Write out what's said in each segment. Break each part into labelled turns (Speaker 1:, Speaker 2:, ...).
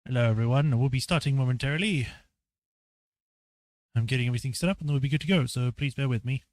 Speaker 1: Hello everyone, we'll be starting momentarily. I'm getting everything set up and then we'll be good to go, so please bear with me.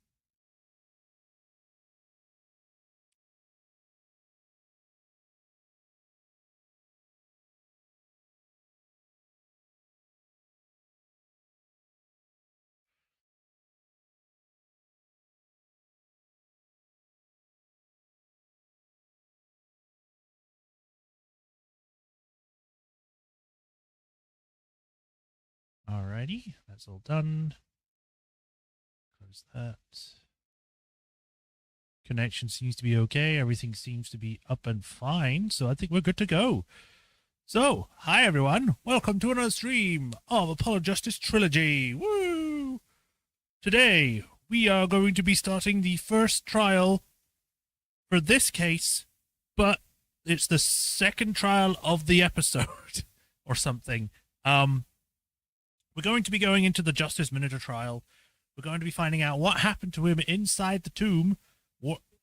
Speaker 1: Alrighty, that's all done. Close that. Connection seems to be okay. Everything seems to be up and fine, so I think we're good to go. So, hi everyone. Welcome to another stream of Apollo Justice Trilogy. Woo! Today, we are going to be starting the first trial for this case, but it's the second trial of the episode or something. We're going to be going into the Justice Minotaur trial. We're going to be finding out what happened to him inside the tomb,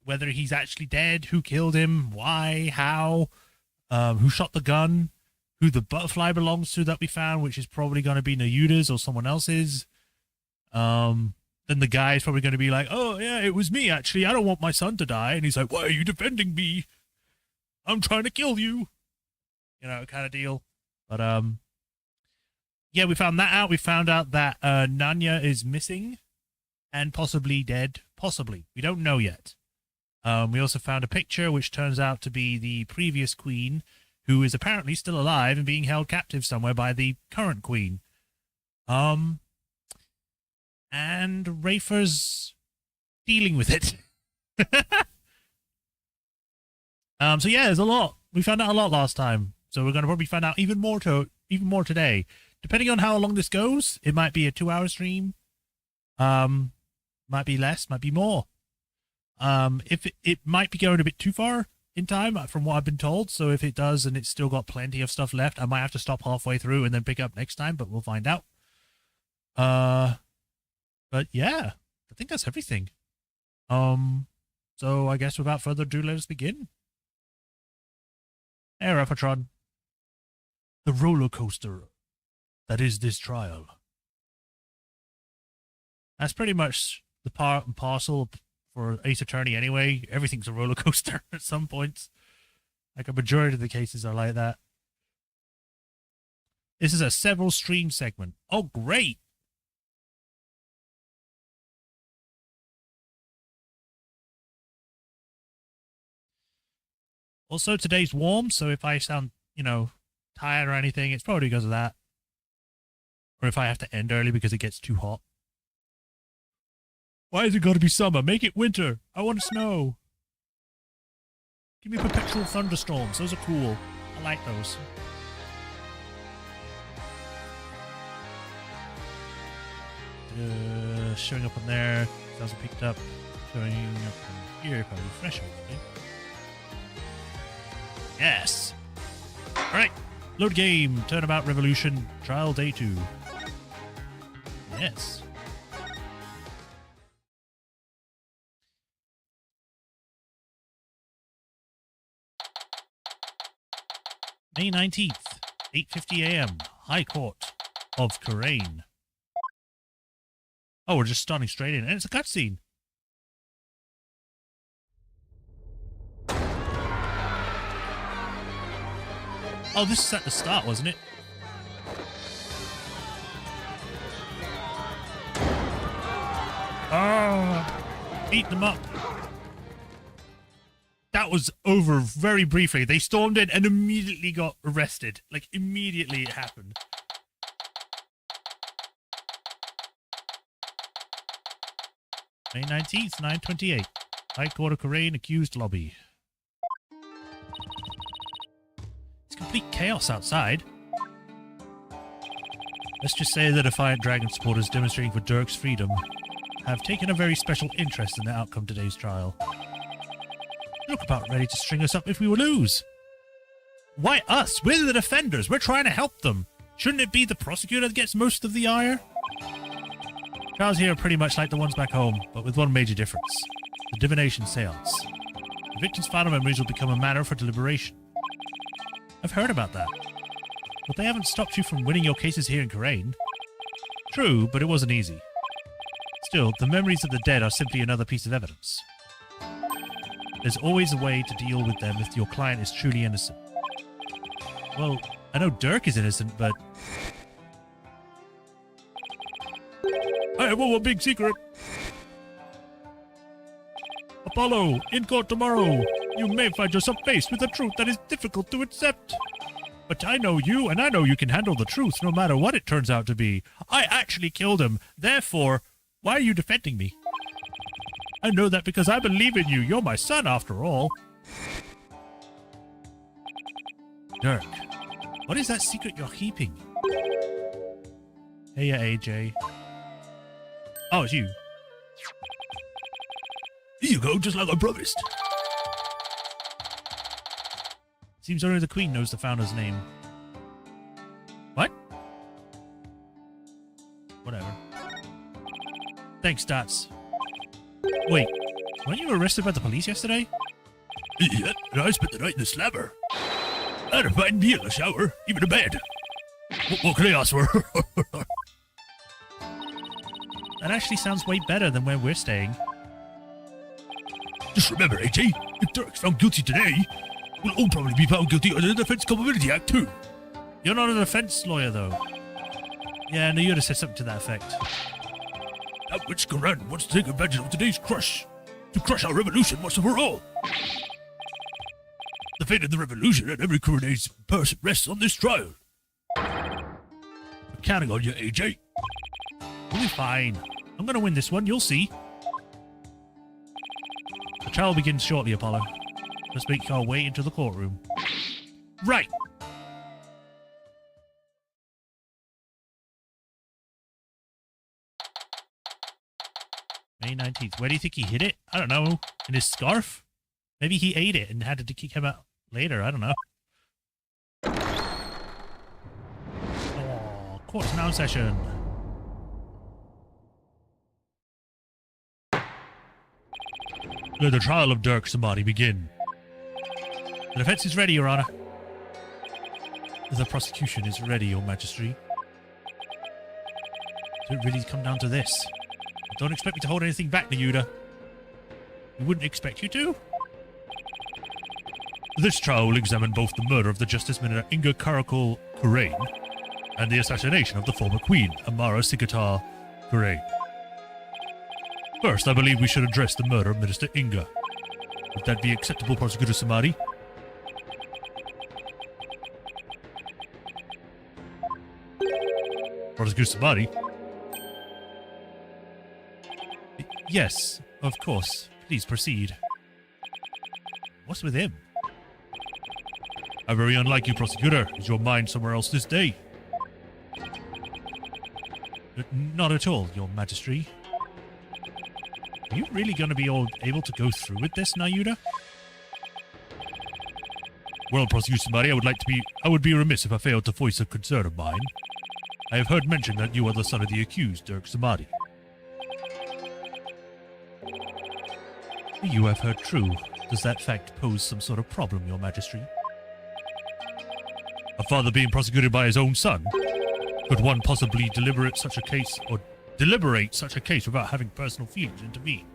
Speaker 1: whether he's actually dead, who killed him, why, how, who shot the gun, who the butterfly belongs to that we found, which is probably going to be Nayuda's or someone else's. Then the guy is probably going to be like, oh, yeah, it was me, actually. I don't want my son to die. And he's like, why are you defending me? I'm trying to kill you. You know, kind of deal. But, yeah, we found that out. We found out that Nanya is missing and possibly dead. Possibly. We don't know yet. We also found a picture which turns out to be the previous queen, who is apparently still alive and being held captive somewhere by the current queen. And Rafer's dealing with it. So yeah, there's a lot. We found out a lot last time. So we're going to probably find out even more today. Depending on how long this goes, it might be a 2-hour stream. Might be less, might be more. If it might be going a bit too far in time from what I've been told. So if it does and it's still got plenty of stuff left, I might have to stop halfway through and then pick up next time, but we'll find out. But yeah, I think that's everything. So I guess without further ado, let us begin. Hey, Rafatron. The roller coaster that is this trial. That's pretty much the part and parcel for Ace Attorney anyway. Everything's a roller coaster at some points. Like a majority of the cases are like that. This is a several stream segment. Oh, great. Also, today's warm, so if I sound, you know, tired or anything, it's probably because of that. Or if I have to end early because it gets too hot. Why is it got to be summer? Make it winter. I want snow. Give me perpetual thunderstorms. Those are cool. I like those. Showing up on there. Hasn't picked up. Showing up on here. If I refresh everything. Yes. All right. Load game. Turnabout Revolution. Trial Day 2. Yes. May 19th, 8:50 a.m. High Court of Khu'rain. Oh, we're just starting straight in. And it's a cutscene. Oh, this is at the start, wasn't it? Oh, beat them up. That was over very briefly. They stormed in and immediately got arrested. Like, immediately it happened. May 19th, 9:28. High Court of Khu'rain, accused lobby. It's complete chaos outside. Let's just say the Defiant Dragon supporters demonstrating for Dirk's freedom have taken a very special interest in the outcome of today's trial. Look about ready to string us up if we will lose. Why us? We're the defenders. We're trying to help them. Shouldn't it be the prosecutor that gets most of the ire? Trials here are pretty much like the ones back home, but with one major difference. The divination seance. The victim's final memories will become a matter for deliberation. I've heard about that. But they haven't stopped you from winning your cases here in Khu'rain. True, but it wasn't easy. Still, the memories of the dead are simply another piece of evidence. There's always a way to deal with them if your client is truly innocent. Well, I know Dirk is innocent, but... I have one big secret! Apollo, in court tomorrow, you may find yourself faced with a truth that is difficult to accept. But I know you, and I know you can handle the truth no matter what it turns out to be. I actually killed him. Therefore, why are you defending me? I know that because I believe in you. You're my son, after all. Dirk, what is that secret you're keeping? Hey, AJ. Oh, it's you. Here you go, just like I promised. Seems only the Queen knows the founder's name. What? Whatever. Thanks, Stats. Wait, weren't you arrested by the police yesterday? Yeah, and I spent the night in the slammer. I had a fine meal, a shower, even a bed. What can I ask for? That actually sounds way better than where we're staying. Just remember, AJ, if Dirk's found guilty today, we'll all probably be found guilty under the Defense Culpability Act too. You're not a defense lawyer, though. Yeah, I knew you'd have said something to that effect. That witch Khu'rain wants to take advantage of today's crush to crush our revolution once and for all. The fate of the revolution and every Khu'rain's person rests on this trial. I'm counting on you, AJ. We'll be fine. I'm gonna win this one, you'll see. The trial begins shortly, Apollo. Let's make our way into the courtroom. Right! May 19th. Where do you think he hid it? I don't know. In his scarf? Maybe he ate it and had to kick him out later. I don't know. Oh, court's now in session. Let the trial of Dirk Samadi begin. The defense is ready, Your Honor. The prosecution is ready, Your Majesty. So it really come down to this. Don't expect me to hold anything back, Nayuda. We wouldn't expect you to. This trial will examine both the murder of the Justice Minister Inga Karakul Khu'rain and the assassination of the former Queen, Amara Sigatar Khu'rain. First, I believe we should address the murder of Minister Inga. Would that be acceptable, Prosecutor Samadi? Prosecutor Samadi? Yes, of course. Please proceed. What's with him? How very unlike you, Prosecutor. Is your mind somewhere else this day? Not at all, Your Majesty. Are you really going to be able to go through with this, Nayuda? Well, Prosecutor Samadi, I would be remiss if I failed to voice a concern of mine. I have heard mention that you are the son of the accused, Dirk Samadi. You have heard true. Does that fact pose some sort of problem, Your Majesty? A father being prosecuted by his own son? Could one possibly deliberate such a case without having personal feelings intervene?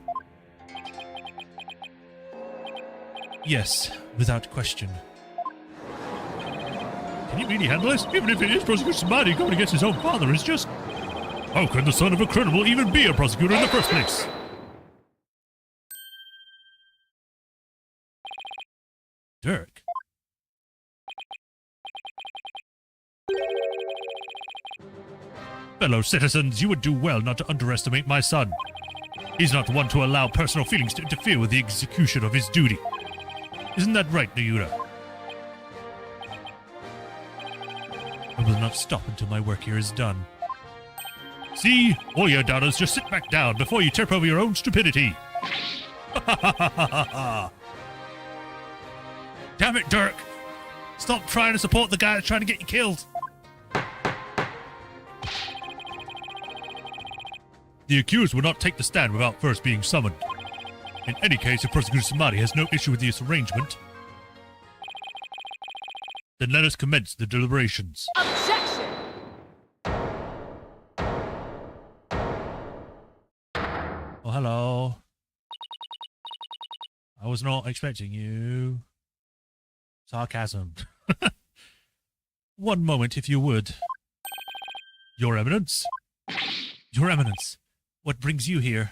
Speaker 1: Yes, without question. Can you really handle this? Even if it is Prosecutor Samadi going against his own father, it's just... How can the son of a criminal even be a prosecutor in the first place? Dirk? Fellow citizens, you would do well not to underestimate my son. He's not one to allow personal feelings to interfere with the execution of his duty. Isn't that right, Nayuda? I will not stop until my work here is done. See? All your doubters, just sit back down before you trip over your own stupidity. Damn it, Dirk! Stop trying to support the guy that's trying to get you killed! The accused will not take the stand without first being summoned. In any case, if Prosecutor Samadi has no issue with this arrangement, Then let us commence the deliberations.
Speaker 2: Objection!
Speaker 1: Oh, hello. I was not expecting you. Sarcasm. One moment, if you would. Your Eminence? Your Eminence, what brings you here?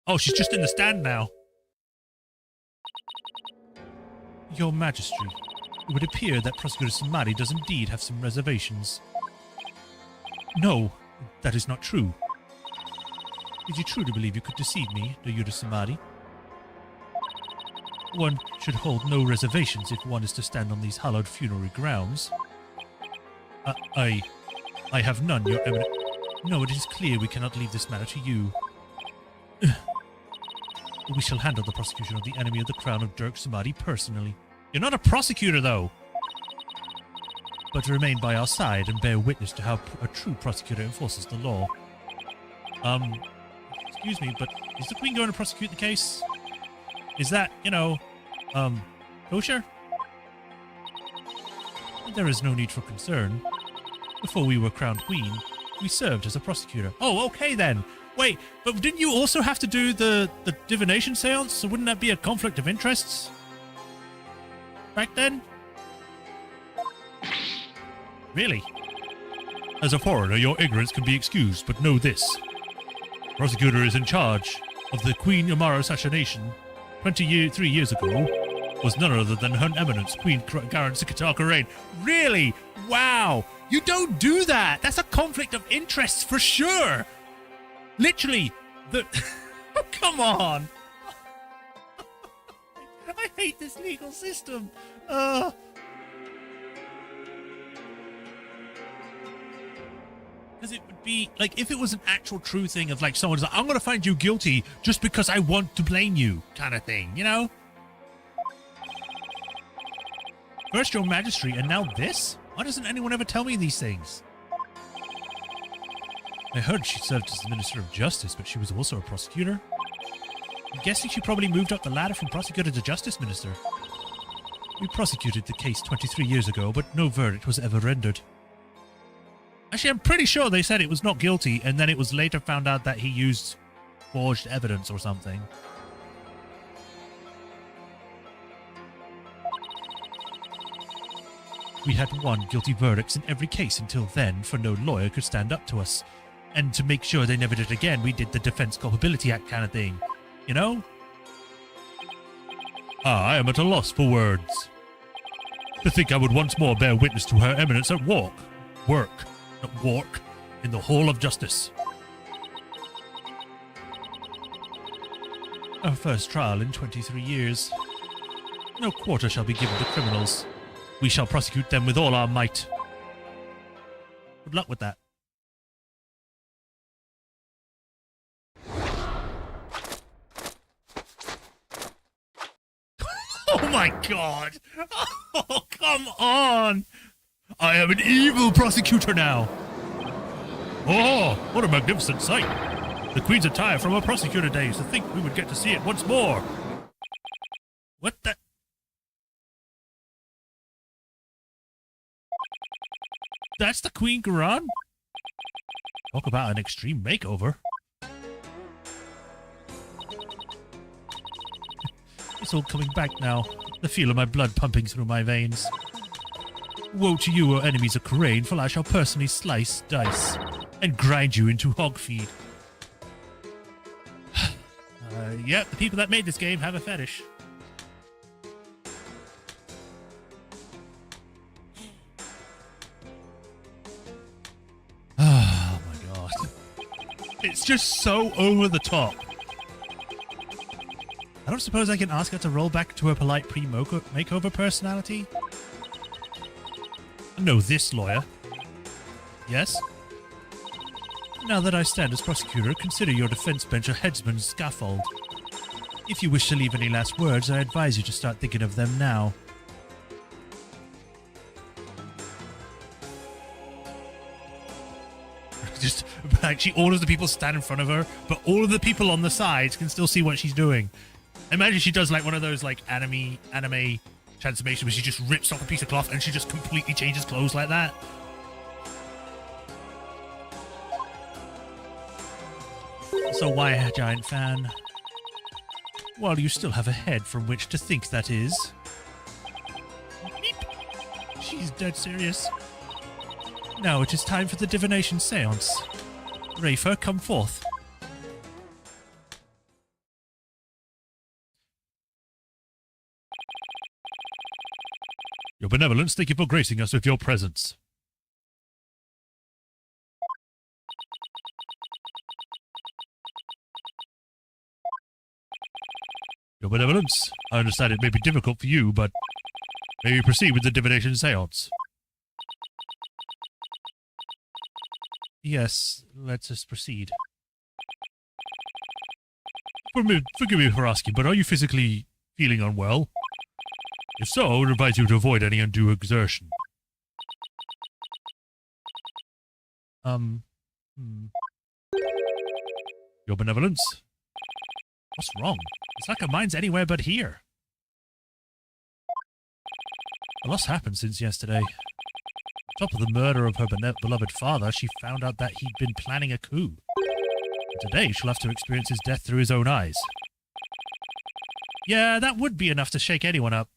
Speaker 1: Oh, she's just in the stand now. Your Majesty, it would appear that Prosecutor Samadi does indeed have some reservations. No, that is not true. Did you truly believe you could deceive me, Dayuda Samadi? One should hold no reservations if one is to stand on these hallowed funerary grounds. I have none, Your Eminence. No, it is clear we cannot leave this matter to you. We shall handle the prosecution of the enemy of the crown of Dirk Samadi personally. You're not a prosecutor, though! But remain by our side and bear witness to how a true prosecutor enforces the law. Excuse me, but is the Queen going to prosecute the case? Is that, kosher? There is no need for concern. Before we were crowned Queen, we served as a prosecutor. Oh, okay then. Wait, but didn't you also have to do the divination seance? So wouldn't that be a conflict of interests? Back then? Really? As a foreigner, your ignorance can be excused, but know this. Prosecutor is in charge of the Queen Amara assassination 23 years ago was none other than Her Eminence, Queen Khu'rain Khu'rain. Really? Wow! You don't do that! That's a conflict of interests for sure! Literally, oh, come on! I hate this legal system. Because it would be, like, if it was an actual true thing of, like, someone's like, I'm going to find you guilty just because I want to blame you, kind of thing, you know? First your Majesty, and now this? Why doesn't anyone ever tell me these things? I heard she served as the Minister of Justice, but she was also a prosecutor. I'm guessing she probably moved up the ladder from prosecutor to Justice Minister. We prosecuted the case 23 years ago, but no verdict was ever rendered. Actually, I'm pretty sure they said it was not guilty, and then it was later found out that he used forged evidence or something. We had won guilty verdicts in every case until then, for no lawyer could stand up to us. And to make sure they never did again, we did the Defense Culpability Act kind of thing. You know? I am at a loss for words. To think I would once more bear witness to Her Eminence at work, in the Hall of Justice. Our first trial in 23 years. No quarter shall be given to criminals. We shall prosecute them with all our might. Good luck with that. Oh my god! Oh, come on! I am an evil prosecutor now! Oh, what a magnificent sight! The Queen's attire from her prosecutor days. To think we would get to see it once more! What the... That's the Queen Khu'rain? Talk about an extreme makeover. It's all coming back now. The feel of my blood pumping through my veins. Woe to you, O enemies of Khu'rain, for I shall personally slice, dice, and grind you into hog feed. Yep, the people that made this game have a fetish. Oh my god. It's just so over the top. I don't suppose I can ask her to roll back to her polite pre-makeover personality? No, this lawyer. Yes? Now that I stand as prosecutor, consider your defense bench a headsman's scaffold. If you wish to leave any last words, I advise you to start thinking of them now. Just, like, she orders the people to stand in front of her, but all of the people on the sides can still see what she's doing. Imagine she does, like, one of those, like, anime transformation where she just rips off a piece of cloth and she just completely changes clothes like that. So why a giant fan? Well, you still have a head from which to think, that is. Beep. She's dead serious. Now it is time for the divination seance. Rafer, come forth. Your benevolence, thank you for gracing us with your presence. Your benevolence, I understand it may be difficult for you, but may we proceed with the divination seance? Yes, let us proceed. Forgive me for asking, but are you physically feeling unwell? If so, I would advise you to avoid any undue exertion. Your benevolence? What's wrong? It's like her mind's anywhere but here. A lot's happened since yesterday. On top of the murder of her beloved father, she found out that he'd been planning a coup. And today, she'll have to experience his death through his own eyes. Yeah, that would be enough to shake anyone up.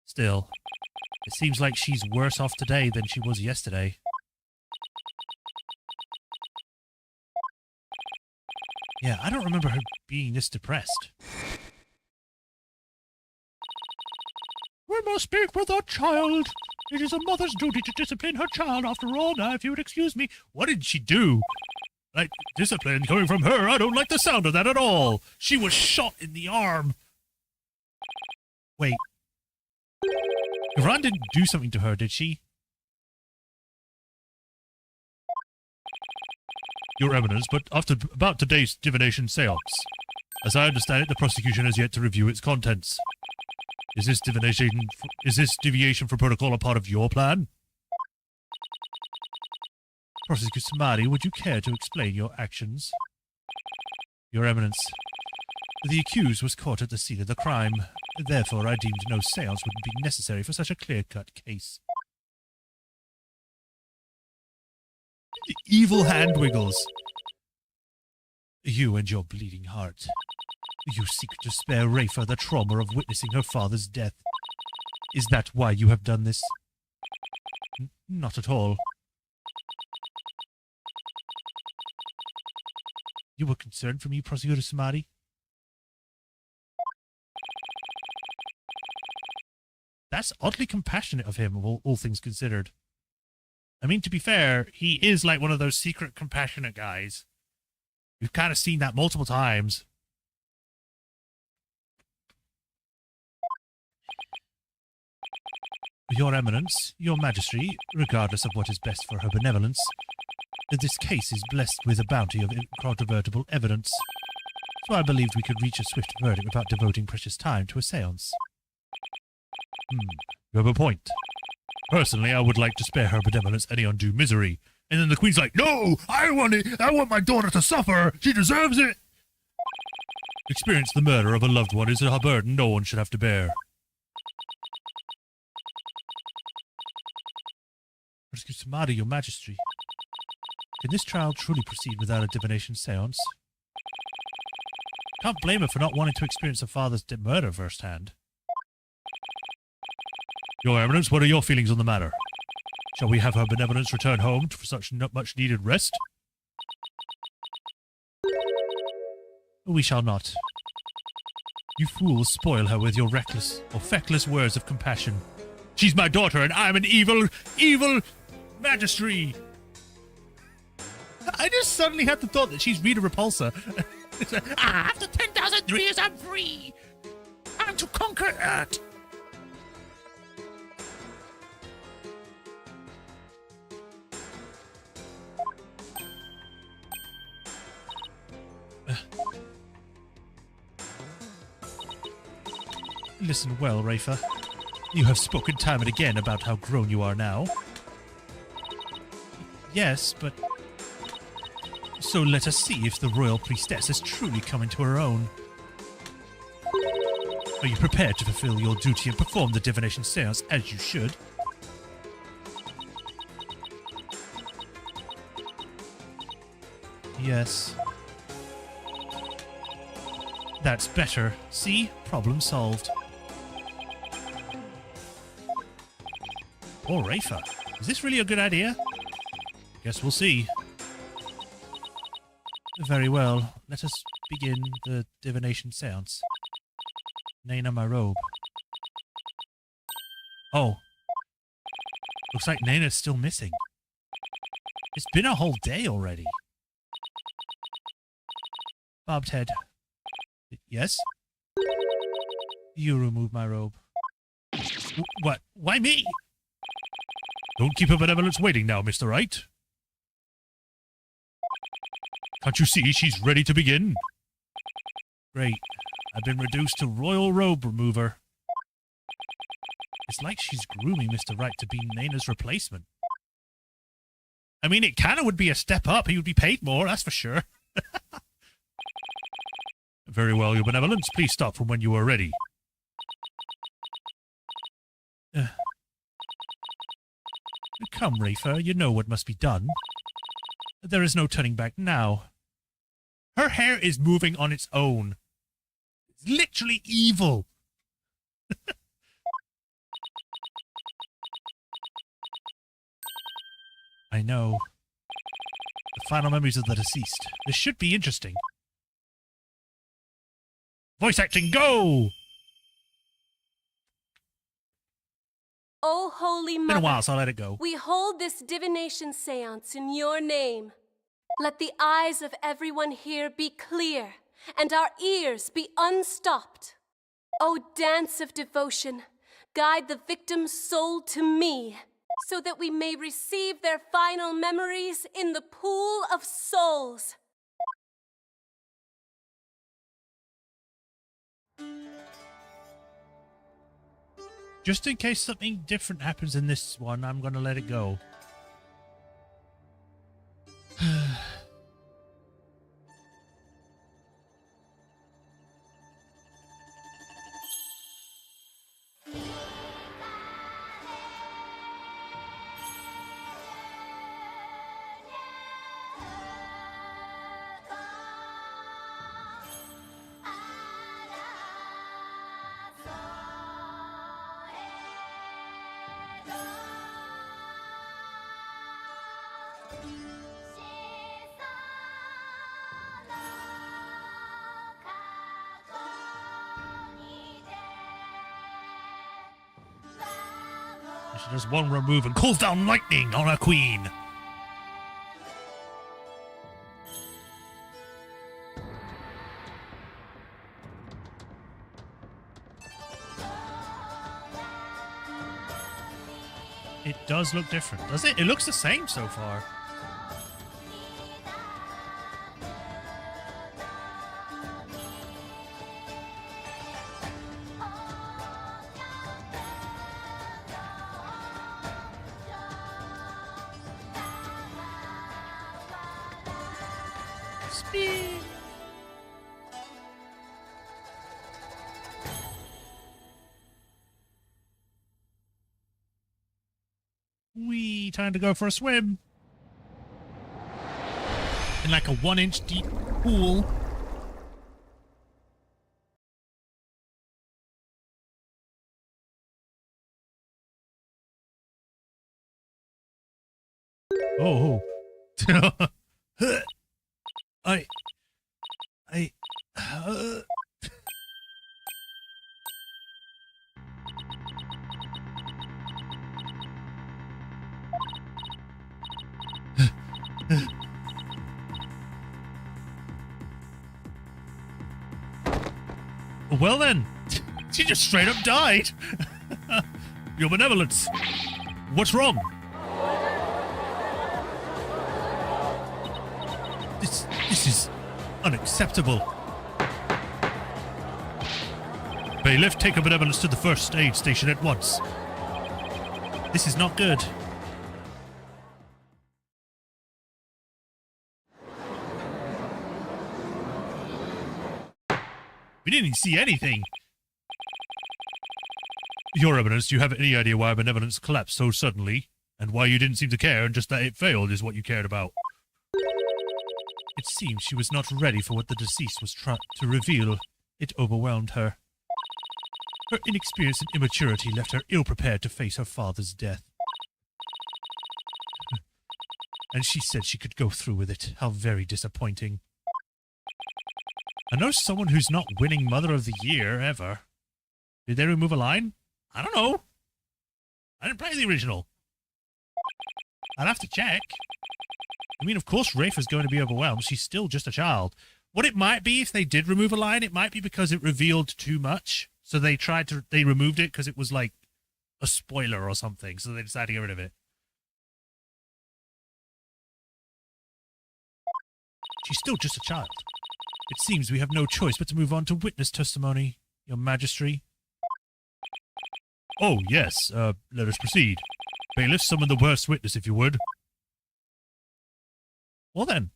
Speaker 1: Still, it seems like she's worse off today than she was yesterday. Yeah, I don't remember her being this depressed. We must speak with our child. It is a mother's duty to discipline her child after all. Now, if you would excuse me. What did she do? Like, discipline coming from her? I don't like the sound of that at all. She was shot in the arm. Wait. Khu'rain didn't do something to her, did she? Your Eminence, but about today's divination seance. As I understand it, the prosecution has yet to review its contents. Is this deviation from protocol a part of your plan? Prosecutor Samadi, would you care to explain your actions? Your Eminence, the accused was caught at the scene of the crime. Therefore, I deemed no seance would be necessary for such a clear-cut case. The evil hand wiggles. You and your bleeding heart. You seek to spare Rafer the trauma of witnessing her father's death. Is that why you have done this? Not at all. You were concerned for me, Prosecutor Samadi? That's oddly compassionate of him, all things considered. I mean, to be fair, he is like one of those secret compassionate guys. We've kind of seen that multiple times. Your Eminence, your Majesty, regardless of what is best for her benevolence, this case is blessed with a bounty of incontrovertible evidence, so I believed we could reach a swift verdict without devoting precious time to a seance. You have a point. Personally, I would like to spare her benevolence any undue misery. And then the Queen's like, no, I want my daughter to suffer. She deserves it. Experience the murder of a loved one is a burden no one should have to bear. Samadi, your Majesty, can this trial truly proceed without a divination seance? Can't blame her for not wanting to experience her father's murder firsthand. Your Eminence, what are your feelings on the matter? Shall we have her benevolence return home for such much-needed rest? We shall not. You fools spoil her with your reckless or feckless words of compassion. She's my daughter, and I'm an evil Majesty. I just suddenly had the thought that she's Rita Repulsa. After 10,000 years, I'm free. I'm to conquer Earth. Listen well, Rafer. You have spoken time and again about how grown you are now. Yes, but... So let us see if the royal priestess has truly come into her own. Are you prepared to fulfill your duty and perform the divination seance as you should? Yes. That's better. See? Problem solved. Oh, Rafa. Is this really a good idea? Guess we'll see. Very well. Let us begin the divination seance. Nana, my robe. Oh. Looks like Nana's still missing. It's been a whole day already. Bobbed head. Yes? You remove my robe. What? Why me? Don't keep her benevolence waiting now, Mr. Wright. Can't you see she's ready to begin? Great. I've been reduced to royal robe remover. It's like she's grooming Mr. Wright to be Nana's replacement. I mean, it kind of would be a step up. He would be paid more, that's for sure. Very well, Your Benevolence. Please stop from when you are ready. Come, Rafa. You know what must be done. There is no turning back now. Her hair is moving on its own. It's literally evil. I know. The final memories of the deceased. This should be interesting. Voice acting, go!
Speaker 2: O Holy Mother,
Speaker 1: Been a while, so I'll let it go.
Speaker 2: we hold this divination seance in your name. Let the eyes of everyone here be clear, and our ears be unstopped. O dance of devotion, guide the victim's soul to me, so that we may receive their final memories in the pool of souls.
Speaker 1: Just in case something different happens in this one, I'm going to let it go. She does one remove and calls down lightning on her queen. It does look different, does it? It looks the same so far. Speed. Wee, time to go for a swim. In like a 1-inch deep pool. Oh. I Well then, she just straight up died. Your Benevolence, what's wrong? This is unacceptable. Bailiff, take a Benevolence to the first aid station at once. This is not good. We didn't even see anything. Your Eminence, do you have any idea why benevolence collapsed so suddenly? And why you didn't seem to care, and just that it failed is what you cared about? It seems she was not ready for what the deceased was trying to reveal. It overwhelmed her. Her inexperience and immaturity left her ill-prepared to face her father's death. And she said she could go through with it. How very disappointing. I know someone who's not winning Mother of the Year, ever. Did they remove a line? I don't know. I didn't play the original. I'd have to check. I mean, of course Rafe is going to be overwhelmed. She's still just a child. What it might be, if they did remove a line, it might be because it revealed too much. So they removed it because it was like a spoiler or something. So they decided to get rid of it. She's still just a child. It seems we have no choice but to move on to witness testimony, Your Majesty. Oh, yes. Let us proceed. Bailiff, summon the worst witness, if you would. Well then.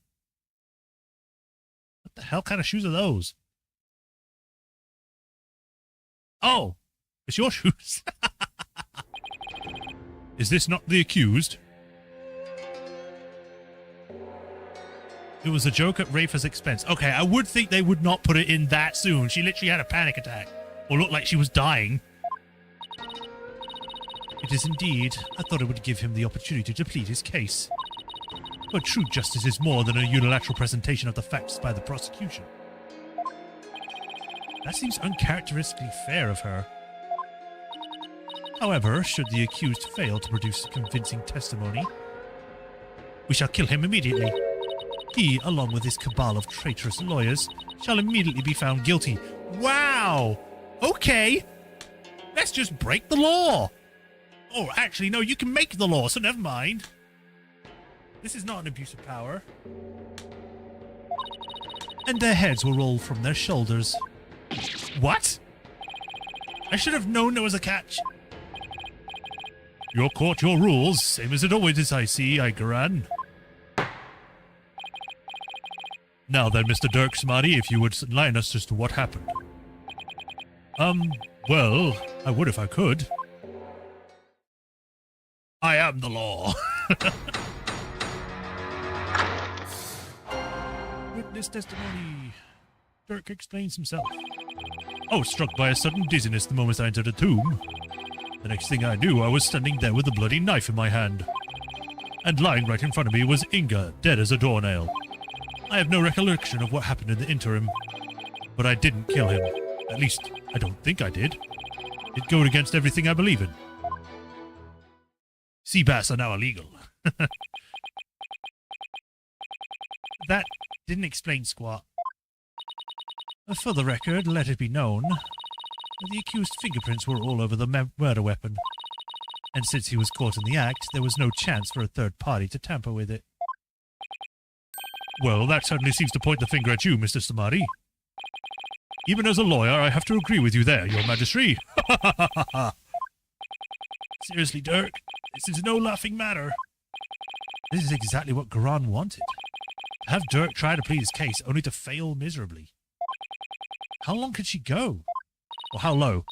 Speaker 1: What the hell kind of shoes are those? Oh, it's your shoes. Is this not the accused? It was a joke at Rafa's expense. Okay, I would think they would not put it in that soon. She literally had a panic attack. Or looked like she was dying. It is indeed. I thought it would give him the opportunity to plead his case. But true justice is more than a unilateral presentation of the facts by the prosecution. That seems uncharacteristically fair of her. However, should the accused fail to produce convincing testimony, we shall kill him immediately. He, along with his cabal of traitorous lawyers, shall immediately be found guilty. Wow! Okay! Let's just break the law! Oh, actually, no, you can make the law, so never mind. This is not an abuse of power. And their heads will roll from their shoulders. What? I should have known there was a catch. Your court, your rules. Same as it always is, I see, Khu'rain. Now then, Mr. Dirk Smarty, if you would enlighten us as to what happened. Well, I would if I could. I am the law. Witness testimony. Dirk explains himself. I was struck by a sudden dizziness the moment I entered the tomb. The next thing I knew, I was standing there with a bloody knife in my hand. And lying right in front of me was Inga, dead as a doornail. I have no recollection of what happened in the interim. But I didn't kill him. At least, I don't think I did. It goes against everything I believe in. Sea bass are now illegal. That didn't explain squat. For the record, let it be known that the accused's fingerprints were all over the murder weapon. And since he was caught in the act, there was no chance for a third party to tamper with it. Well, that certainly seems to point the finger at you, Mr. Samadi. Even as a lawyer, I have to agree with you there, Your Majesty. Seriously, Dirk, this is no laughing matter. This is exactly what Khu'rain wanted. To have Dirk try to plead his case, only to fail miserably. How long could she go? Or how low?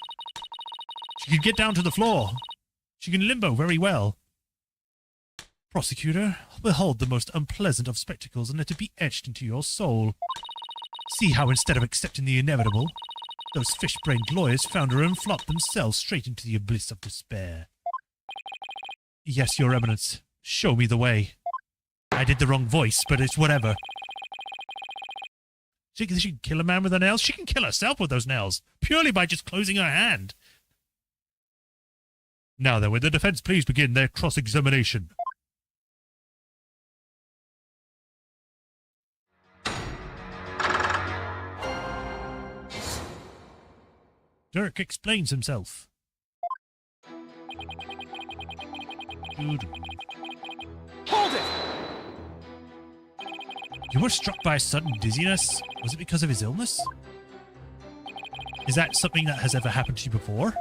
Speaker 1: She could get down to the floor. She can limbo very well. Prosecutor, behold the most unpleasant of spectacles and let it be etched into your soul. See how instead of accepting the inevitable, those fish-brained lawyers found her and flopped themselves straight into the abyss of despair. Yes, Your Eminence, show me the way. I did the wrong voice, but it's whatever. She can kill a man with her nails. She can kill herself with those nails, purely by just closing her hand. Now then, will the defense please begin their cross-examination? Dirk explains himself.
Speaker 3: Hold it!
Speaker 1: You were struck by a sudden dizziness? Was it because of his illness? Is that something that has ever happened to you before?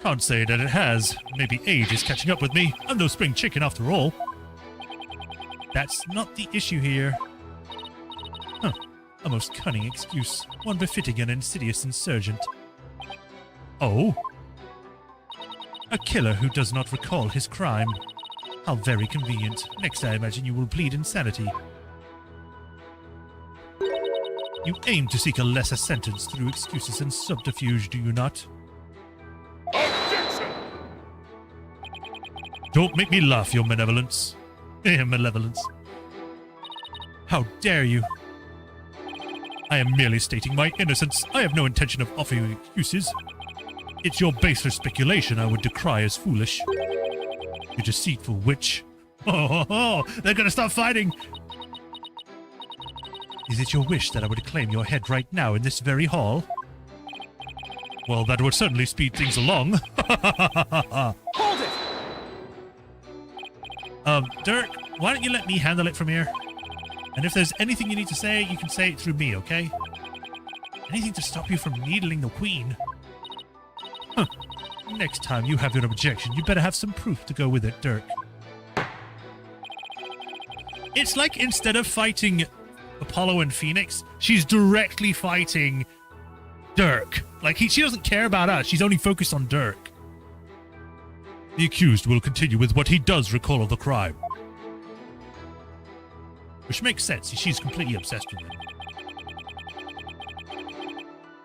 Speaker 1: Can't say that it has. Maybe age is catching up with me. I'm no spring chicken after all. That's not the issue here. Huh. A most cunning excuse. One befitting an insidious insurgent. Oh? A killer who does not recall his crime. How very convenient. Next, I imagine you will plead insanity. You aim to seek a lesser sentence through excuses and subterfuge, do you not?
Speaker 4: Objection!
Speaker 1: Don't make me laugh, your malevolence. Malevolence. How dare you? I am merely stating my innocence. I have no intention of offering you excuses. It's your baseless speculation I would decry as foolish. You deceitful witch. Oh, they're gonna start fighting. Is it your wish that I would claim your head right now in this very hall? Well, that would certainly speed things along.
Speaker 3: Hold it!
Speaker 1: Dirk, why don't you let me handle it from here? And if there's anything you need to say, you can say it through me, okay? Anything to stop you from needling the queen. Huh. Next time you have an objection, you better have some proof to go with it, Dirk. It's like instead of fighting Apollo and Phoenix, she's directly fighting Dirk. Like, she doesn't care about us. She's only focused on Dirk. The accused will continue with what he does recall of the crime. Which makes sense. She's completely obsessed with him.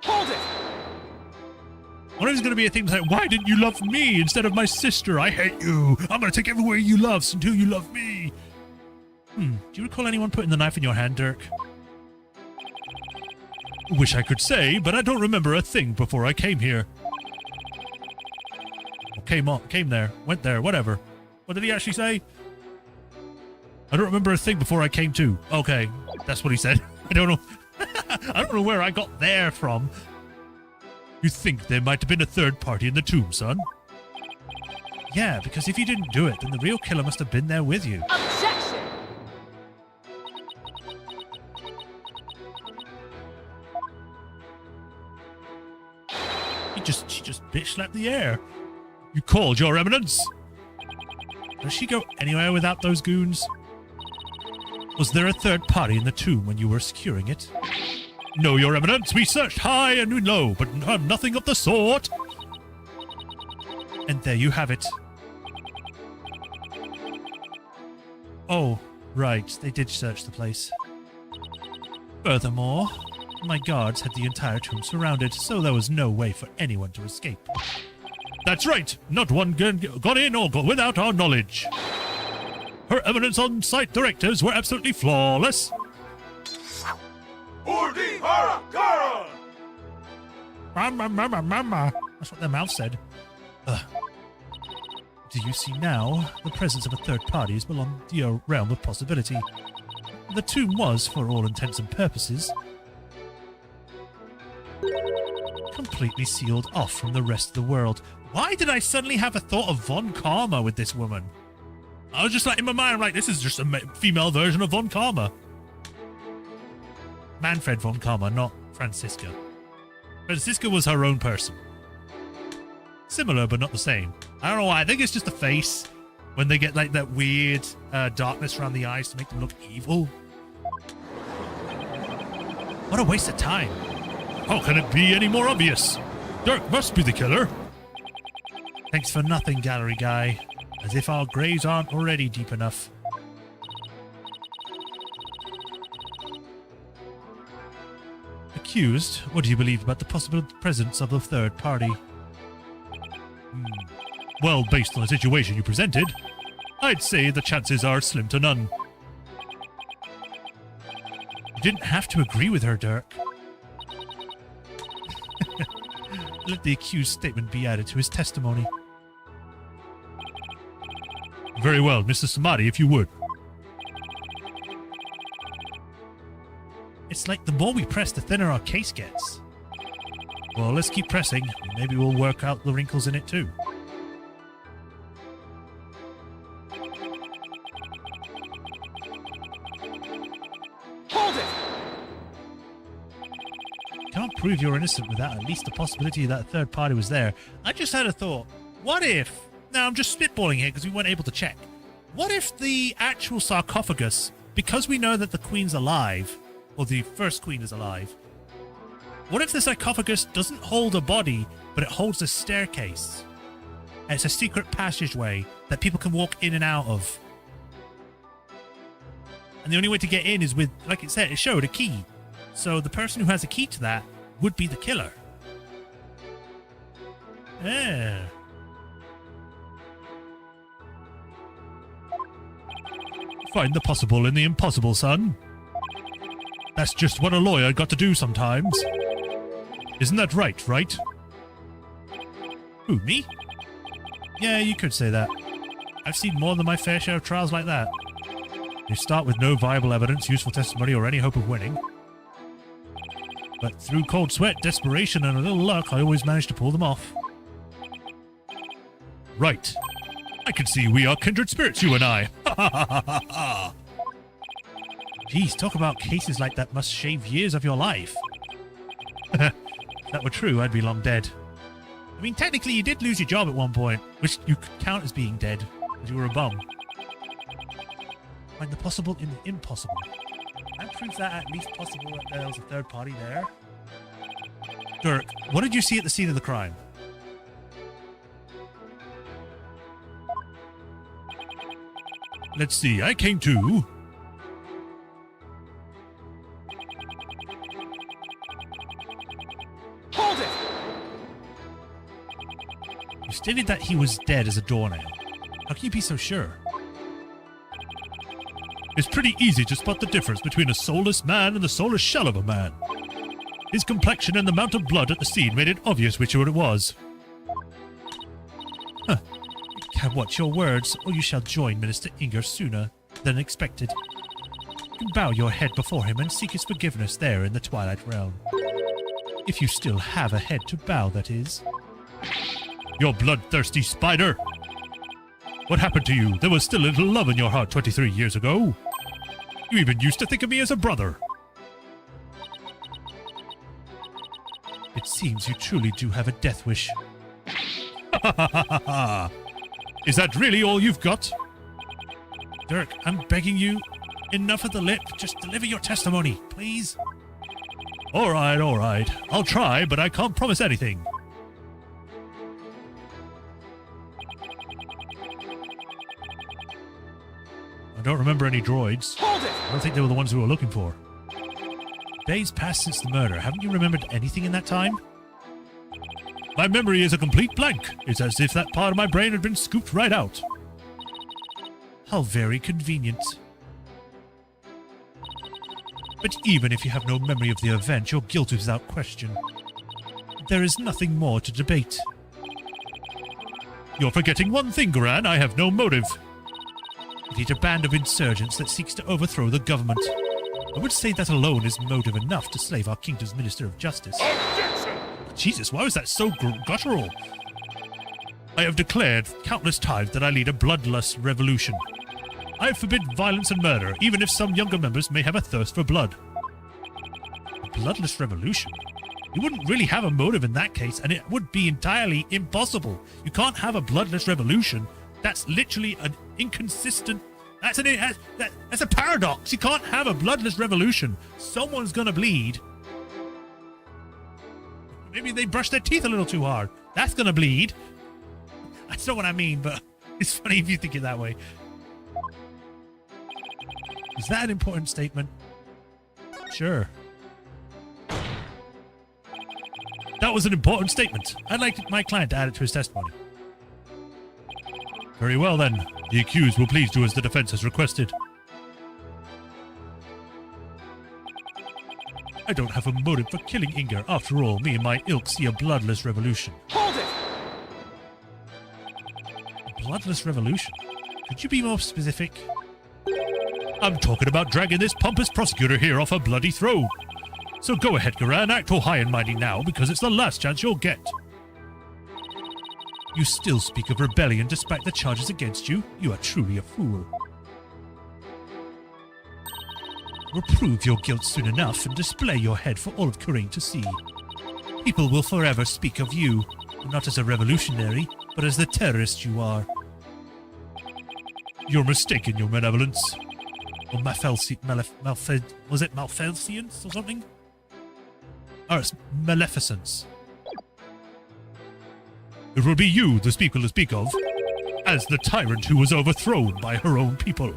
Speaker 3: Hold it!
Speaker 1: What if it's going to be a thing like, why didn't you love me instead of my sister? I hate you. I'm going to take everywhere you love until you love me. Do you recall anyone putting the knife in your hand, Dirk? Wish I could say, but I don't remember a thing before I came here. Or came there, went there, whatever. What did he actually say? I don't remember a thing before I came to. Okay, that's what he said. I don't know. I don't know where I got there from. You think there might have been a third party in the tomb, son? Yeah, because if you didn't do it, then the real killer must have been there with you.
Speaker 2: Objection!
Speaker 1: She just bitch slapped the air. You called, your eminence. Does she go anywhere without those goons? Was there a third party in the tomb when you were securing it? No, your eminence. We searched high and low, but nothing of the sort. And there you have it. Oh, right. They did search the place. Furthermore, my guards had the entire tomb surrounded, so there was no way for anyone to escape. That's right. Not one got in or got without our knowledge. Her Eminence on-site directives were absolutely flawless.
Speaker 4: Urdi Hara Kara!
Speaker 1: Mama. That's what their mouth said. Do you see now? The presence of a third party is beyond the realm of possibility. The tomb was, for all intents and purposes, completely sealed off from the rest of the world. Why did I suddenly have a thought of Von Karma with this woman? I was just like, in my mind, I'm like, this is just a female version of Von Karma. Manfred Von Karma, not Franziska. Franziska was her own person. Similar, but not the same. I don't know why. I think it's just the face. When they get like that weird darkness around the eyes to make them look evil. What a waste of time. How can it be any more obvious? Dirk must be the killer. Thanks for nothing, gallery guy. As if our graves aren't already deep enough. Accused, what do you believe about the possible presence of the third party? Well, based on the situation you presented, I'd say the chances are slim to none. You didn't have to agree with her, Dirk. Let the accused's statement be added to his testimony. Very well, Mr. Samadhi, if you would. It's like the more we press, the thinner our case gets. Well, let's keep pressing. Maybe we'll work out the wrinkles in it too.
Speaker 3: Hold it!
Speaker 1: Can't prove you're innocent without at least the possibility that a third party was there. I just had a thought. What if... Now, I'm just spitballing here because we weren't able to check. What if the actual sarcophagus, because we know that the queen's alive, or the first queen is alive, what if the sarcophagus doesn't hold a body, but it holds a staircase. And it's a secret passageway that people can walk in and out of. And the only way to get in is with, like it said, it showed a key. So the person who has a key to that would be the killer. Yeah. Find the possible in the impossible, son. That's just what a lawyer got to do sometimes. Isn't that right? Who, me? Yeah, you could say that. I've seen more than my fair share of trials like that. They start with no viable evidence, useful testimony, or any hope of winning. But through cold sweat, desperation, and a little luck, I always manage to pull them off. Right. I can see we are kindred spirits, you and I. Ha ha ha ha ha. Geez, talk about cases like that must shave years of your life. If that were true, I'd be long dead. I mean, technically, you did lose your job at one point, which you could count as being dead, because you were a bum. Find the possible in the impossible. That proves that at least possible that there was a third party there. Dirk, what did you see at the scene of the crime? Let's see, I came to...
Speaker 3: Hold it!
Speaker 1: You stated that he was dead as a doornail. How can you be so sure? It's pretty easy to spot the difference between a soulless man and the soulless shell of a man. His complexion and the amount of blood at the scene made it obvious which one it was. Huh. You can watch your words, or you shall join Minister Inger sooner than expected. You can bow your head before him and seek his forgiveness there in the Twilight Realm. If you still have a head to bow, that is. You bloodthirsty spider! What happened to you? There was still a little love in your heart 23 years ago. You even used to think of me as a brother. It seems you truly do have a death wish. Is that really all you've got? Dirk, I'm begging you. Enough of the lip. Just deliver your testimony, please. All right. I'll try, but I can't promise anything. I don't remember any droids.
Speaker 3: Hold it!
Speaker 1: I don't think they were the ones we were looking for. Days passed since the murder. Haven't you remembered anything in that time? My memory is a complete blank. It's as if that part of my brain had been scooped right out. How very convenient. But even if you have no memory of the event, your guilt is without question. There is nothing more to debate. You're forgetting one thing, Khu'rain. I have no motive. We need a band of insurgents that seeks to overthrow the government. I would say that alone is motive enough to slave our kingdom's Minister of Justice.
Speaker 4: Objection!
Speaker 1: Jesus, why was that so guttural? I have declared countless times that I lead a bloodlust revolution. I forbid violence and murder, even if some younger members may have a thirst for blood. A bloodless revolution? You wouldn't really have a motive in that case, and it would be entirely impossible. You can't have a bloodless revolution. That's literally an inconsistent... That's a paradox. You can't have a bloodless revolution. Someone's gonna bleed. Maybe they brush their teeth a little too hard. That's gonna bleed. That's not what I mean, but it's funny if you think it that way. Is that an important statement? Sure. That was an important statement. I'd like my client to add it to his testimony. Very well, then. The accused will please do as the defense has requested. I don't have a motive for killing Inger. After all, me and my ilk see a bloodless revolution.
Speaker 3: Hold it!
Speaker 1: A bloodless revolution? Could you be more specific? I'm talking about dragging this pompous prosecutor here off a bloody throne. So go ahead, Khu'rain, act all high and mighty now, because it's the last chance you'll get. You still speak of rebellion despite the charges against you? You are truly a fool. Reprove your guilt soon enough and display your head for all of Khu'rain to see. People will forever speak of you, not as a revolutionary, but as the terrorist you are. You're mistaken, your malevolence. Or was it malfeasance or something? Or it's maleficence. it will be you the speaker will speak of, as the tyrant who was overthrown by her own people.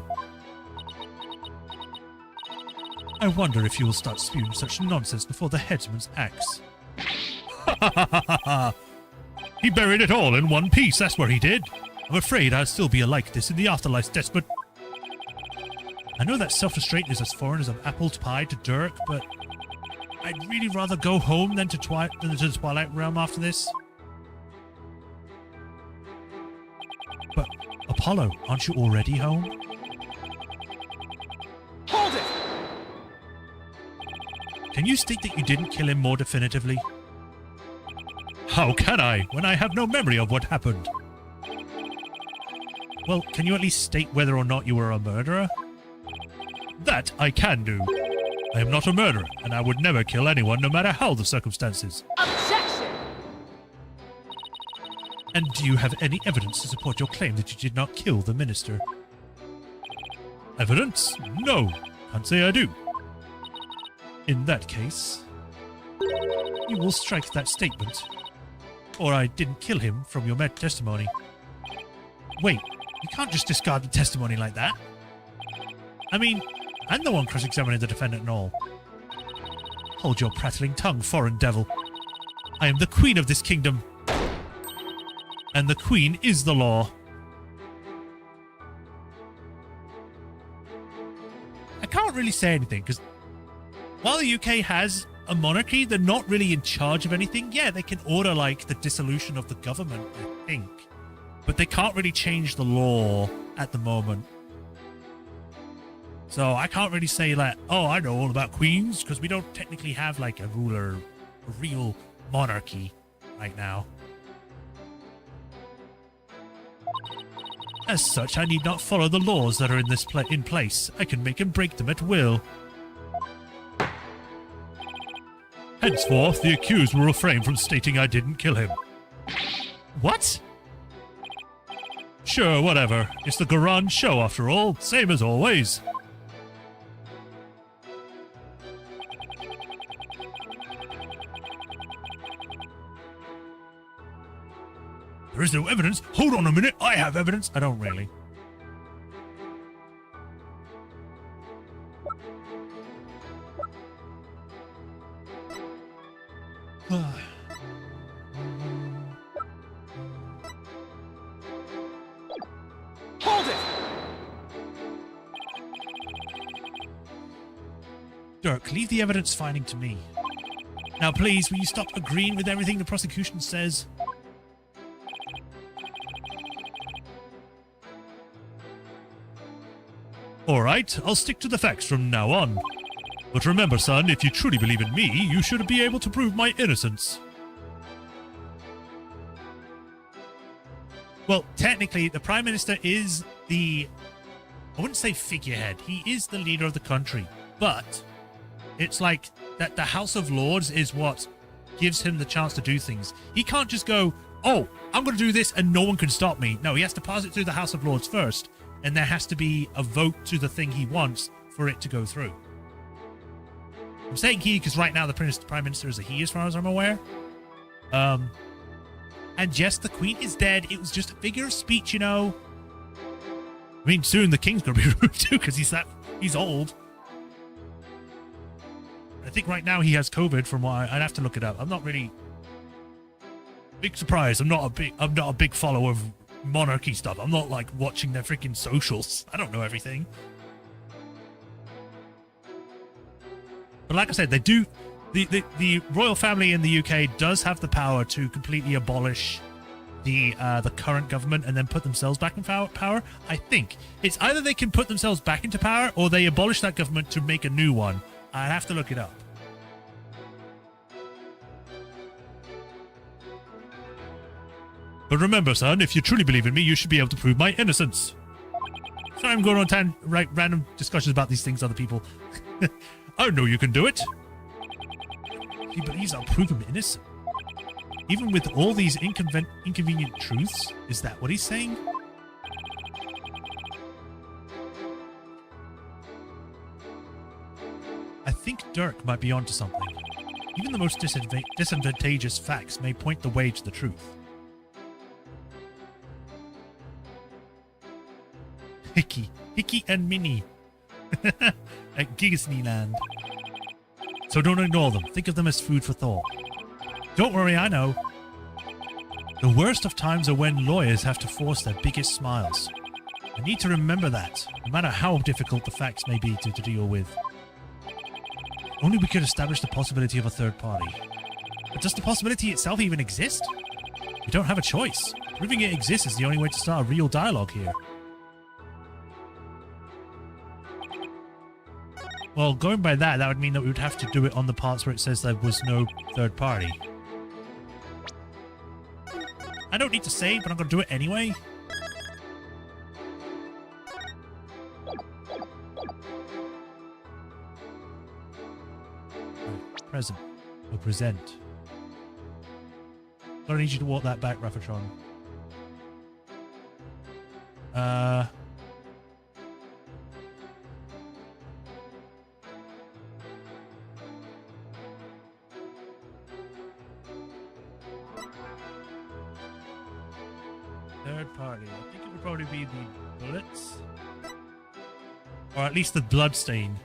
Speaker 1: I wonder if you will start spewing such nonsense before the headsman's axe. Ha ha ha ha ha! He buried it all in one piece, that's what he did. I'm afraid I'll still be like this in the afterlife, Despot. I know that self-restraint is as foreign as an apple pie to Dirk, but I'd really rather go home than to the Twilight Realm after this. But, Apollo, aren't you already home?
Speaker 3: Hold it!
Speaker 1: Can you state that you didn't kill him more definitively? How can I, when I have no memory of what happened? Well, can you at least state whether or not you were a murderer? That I can do. I am not a murderer, and I would never kill anyone, no matter how the circumstances.
Speaker 2: Objection!
Speaker 1: And do you have any evidence to support your claim that you did not kill the minister? Evidence? No. Can't say I do. In that case, you will strike that statement. Or I didn't kill him from your testimony. Wait, you can't just discard the testimony like that. I mean, I'm the one cross-examining the defendant and all. Hold your prattling tongue, foreign devil. I am the queen of this kingdom. And the queen is the law. I can't really say anything, because while the UK has a monarchy, they're not really in charge of anything. Yeah, they can order, like, the dissolution of the government, I think. But they can't really change the law at the moment. So I can't really say, like, oh, I know all about queens, because we don't technically have, like, a ruler, a real monarchy right now. As such, I need not follow the laws that are in place. I can make and break them at will. Henceforth, the accused will refrain from stating I didn't kill him. What? Sure, whatever. It's the Khu'rain show, after all. Same as always. There is no evidence. Hold on a minute. I have evidence. I don't really.
Speaker 3: Hold it!
Speaker 1: Dirk, leave the evidence finding to me. Now, please, will you stop agreeing with everything the prosecution says? Alright, I'll stick to the facts from now on. But remember, son, if you truly believe in me, you should be able to prove my innocence. Well, technically, the Prime Minister is the... I wouldn't say figurehead. He is the leader of the country. But it's like that the House of Lords is what gives him the chance to do things. He can't just go, oh, I'm going to do this and no one can stop me. No, he has to pass it through the House of Lords first. And there has to be a vote to the thing he wants for it to go through. I'm saying he because right now the Prime Minister is a he as far as I'm aware. And yes, the Queen is dead. It was just a figure of speech, you know. I mean, soon the King's going to be removed too because he's old. I think right now he has COVID from what I'd have to look it up. I'm not really... Big surprise. I'm not a big follower of monarchy stuff. I'm not like watching their freaking socials. I don't know everything. But like I said, they do the royal family in the UK does have the power to completely abolish the current government and then put themselves back in power. I think it's either they can put themselves back into power or they abolish that government to make a new one. I'd have to look it up. But remember, son, if you truly believe in me, you should be able to prove my innocence. Sorry, I'm going on random discussions about these things, other people. I know you can do it. He believes I'll prove him innocent. Even with all these inconvenient truths? Is that what he's saying? I think Dirk might be onto something. Even the most disadvantageous facts may point the way to the truth. Mickey and Minnie at Gigasneyland. So don't ignore them. Think of them as food for thought. Don't worry, I know. The worst of times are when lawyers have to force their biggest smiles. I need to remember that, no matter how difficult the facts may be to deal with. Only we could establish the possibility of a third party. But does the possibility itself even exist? We don't have a choice. Proving it exists is the only way to start a real dialogue here. Well, going by that, that would mean that we would have to do it on the parts where it says there was no third party. I don't need to save, but I'm going to do it anyway. Present. Or present. I need you to walk that back, Raffatron. Third party. I think it would probably be the bullets. Or at least the bloodstain.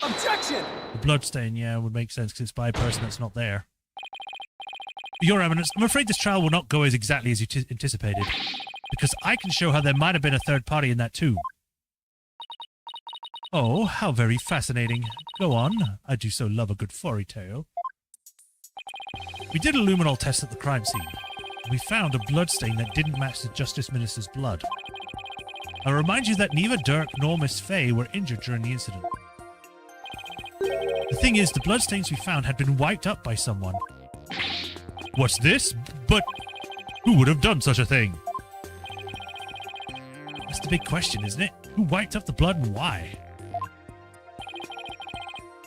Speaker 3: Objection!
Speaker 1: The bloodstain, yeah, would make sense because it's by a person that's not there. Your Eminence, I'm afraid this trial will not go as exactly as you anticipated, because I can show how there might have been a third party in that too. Oh, how very fascinating. Go on. I do so love a good fairy tale. We did a luminol test at the crime scene. We found a bloodstain that didn't match the Justice Minister's blood. I'll remind you that neither Dirk nor Miss Faye were injured during the incident. The thing is, the bloodstains we found had been wiped up by someone. What's this? But who would have done such a thing? That's the big question, isn't it? Who wiped up the blood and why?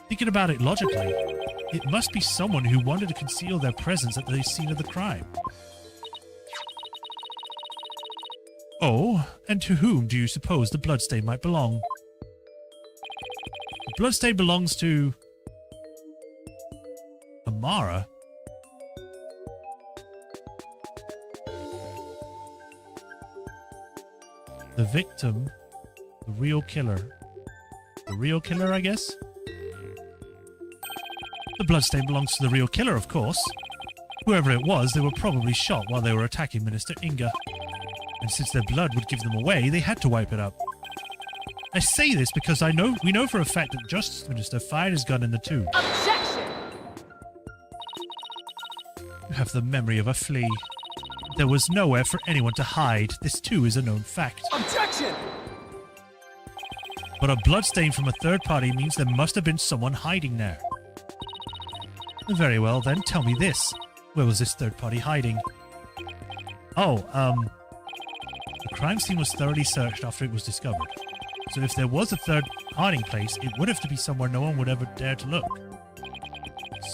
Speaker 1: Thinking about it logically, it must be someone who wanted to conceal their presence at the scene of the crime. Oh, and to whom do you suppose the bloodstain might belong? The bloodstain belongs to... Amara? The victim, the real killer. The real killer, I guess? The bloodstain belongs to the real killer, of course. Whoever it was, they were probably shot while they were attacking Minister Inga. And since their blood would give them away, they had to wipe it up. I say this because we know for a fact that Justice Minister fired his gun in the tomb.
Speaker 2: Objection!
Speaker 1: You have the memory of a flea. There was nowhere for anyone to hide. This too is a known fact.
Speaker 3: Objection!
Speaker 1: But a bloodstain from a third party means there must have been someone hiding there. Very well, then tell me this. Where was this third party hiding? Oh, the crime scene was thoroughly searched after it was discovered. So if there was a third hiding place, it would have to be somewhere no one would ever dare to look.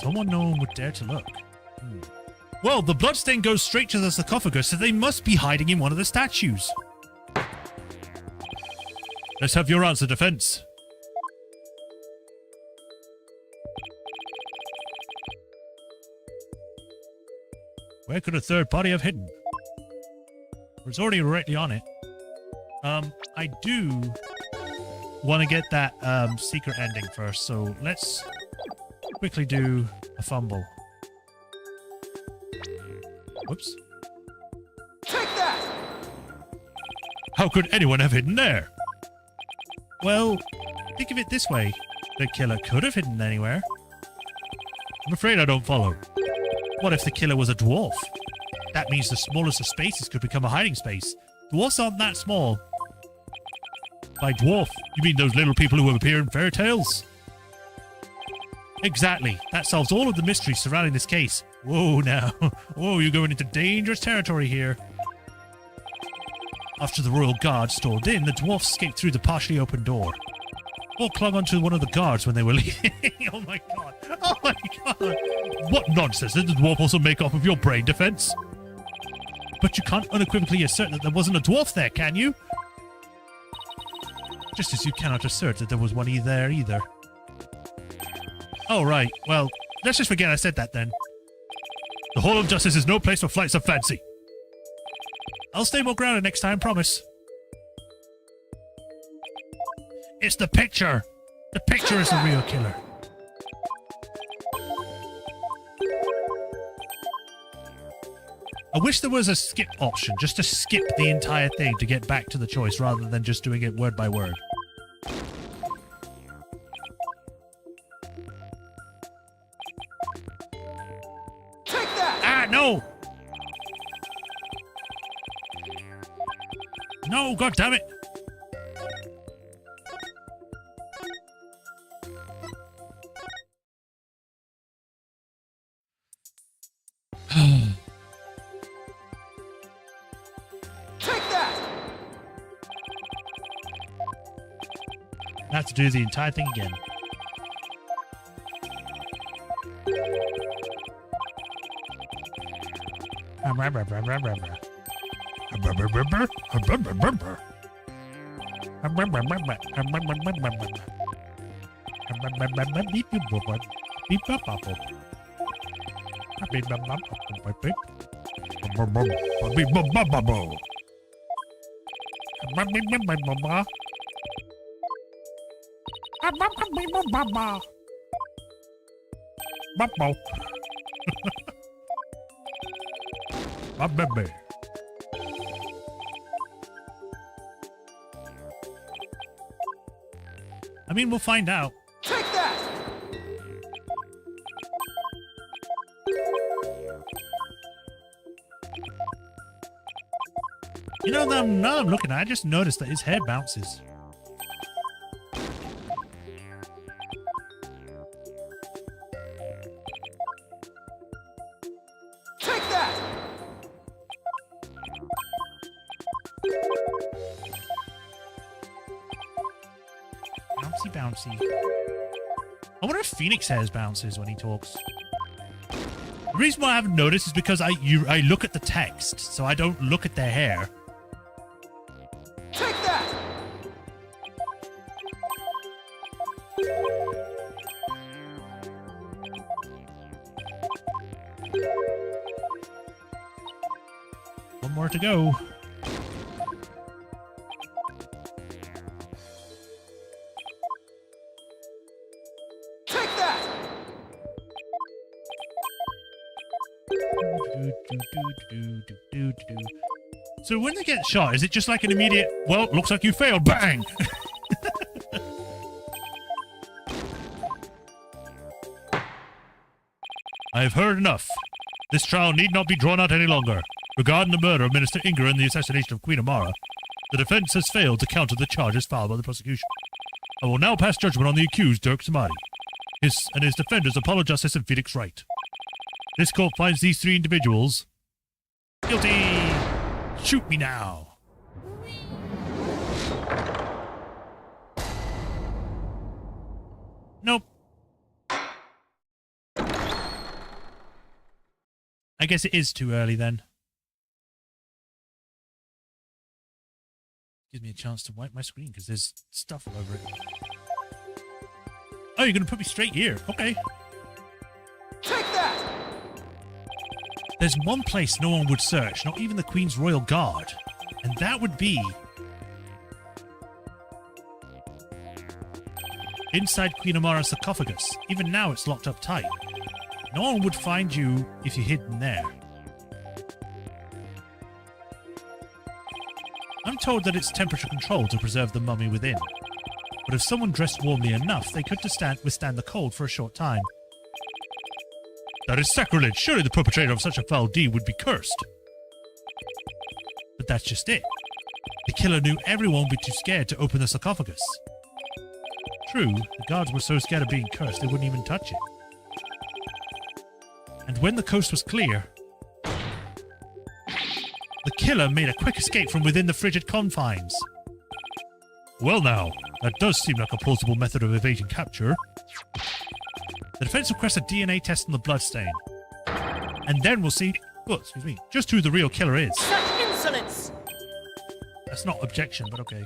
Speaker 1: Someone no one would dare to look. Well, the bloodstain goes straight to the sarcophagus, so they must be hiding in one of the statues. Let's have your answer, defense. Where could a third party have hidden? It's already directly on it. I do want to get that secret ending first, so let's quickly do a fumble. Whoops.
Speaker 3: Take that!
Speaker 1: How could anyone have hidden there? Well, think of it this way. The killer could have hidden anywhere. I'm afraid I don't follow. What if the killer was a dwarf? That means the smallest of spaces could become a hiding space. Dwarfs aren't that small. By dwarf, you mean those little people who appear in fairy tales? Exactly. That solves all of the mysteries surrounding this case. Whoa now. Whoa, you're going into dangerous territory here. After the royal guard stormed in, the dwarfs escaped through the partially open door. All clung onto one of the guards when they were leaving. Oh my god. Oh my god. What nonsense. Did the dwarf also make off with your brain defense? But you can't unequivocally assert that there wasn't a dwarf there, can you? Just as you cannot assert that there was one there either. Oh, right. Well, let's just forget I said that then. The Hall of Justice is no place for flights of fancy. I'll stay more grounded next time, promise. It's the picture. The picture is the real killer. I wish there was a skip option, just to skip the entire thing to get back to the choice rather than just doing it word by word.
Speaker 3: Take that!
Speaker 1: Ah, no! No, god damn it!
Speaker 3: Take that!
Speaker 1: I have to do the entire thing again. I mean, we'll find out.
Speaker 3: Take that!
Speaker 1: You know, now that I'm looking at it, I just noticed that his hair bounces.
Speaker 3: Take that!
Speaker 1: Bouncy, bouncy. I wonder if Phoenix hairs bounces when he talks. The reason why I haven't noticed is because I look at the text, so I don't look at their hair.
Speaker 3: Take that!
Speaker 1: One more to go.
Speaker 3: Take that!
Speaker 1: So when they get shot, is it just like an immediate, well, looks like you failed, bang! I have heard enough. This trial need not be drawn out any longer. Regarding the murder of Minister Inger and the assassination of Queen Amara, the defense has failed to counter the charges filed by the prosecution. I will now pass judgment on the accused, Dirk Samadi, and his defenders, Apollo Justice and Phoenix Wright. This court finds these three individuals guilty. Shoot me now. Nope. I guess it is too early then. Gives me a chance to wipe my screen because there's stuff all over it. Oh, you're going to put me straight here. Okay.
Speaker 3: Take that!
Speaker 1: There's one place no one would search, not even the Queen's Royal Guard. And that would be inside Queen Amara's sarcophagus. Even now it's locked up tight. No one would find you if you hid in there. I'm told that it's temperature controlled to preserve the mummy within. But if someone dressed warmly enough, they could withstand the cold for a short time. That is sacrilege. Surely the perpetrator of such a foul deed would be cursed. But that's just it. The killer knew everyone would be too scared to open the sarcophagus. True, the guards were so scared of being cursed they wouldn't even touch it. And when the coast was clear, the killer made a quick escape from within the frigid confines. Well now, that does seem like a plausible method of evading capture. The defense requests a DNA test on the bloodstain. And then we'll see, oh, excuse me, just who the real killer is.
Speaker 5: Such insolence!
Speaker 1: That's not objection, but okay.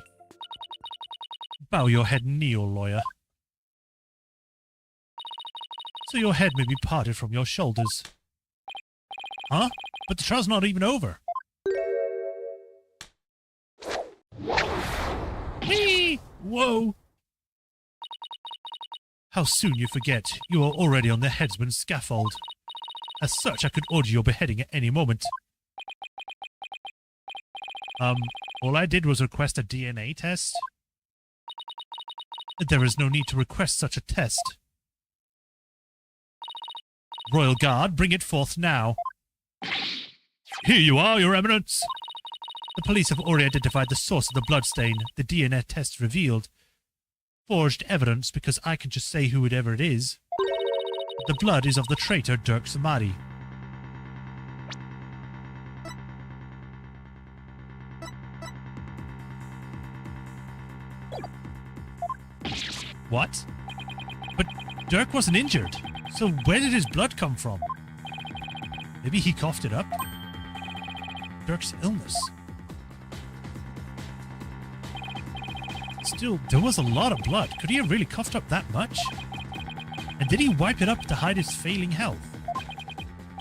Speaker 1: Bow your head and kneel, lawyer. So your head may be parted from your shoulders. Huh? But the trial's not even over. Whee! Whoa! How soon you forget you are already on the headsman's scaffold. As such, I could order your beheading at any moment. All I did was request a DNA test. There is no need to request such a test. Royal Guard, bring it forth now. Here you are, Your Eminence. The police have already identified the source of the bloodstain. The DNA test revealed forged evidence because I can just say whoever it is. The blood is of the traitor Dirk Samadi. What? But Dirk wasn't injured, so where did his blood come from? Maybe he coughed it up? Dirk's illness. Still, there was a lot of blood. Could he have really coughed up that much? And did he wipe it up to hide his failing health?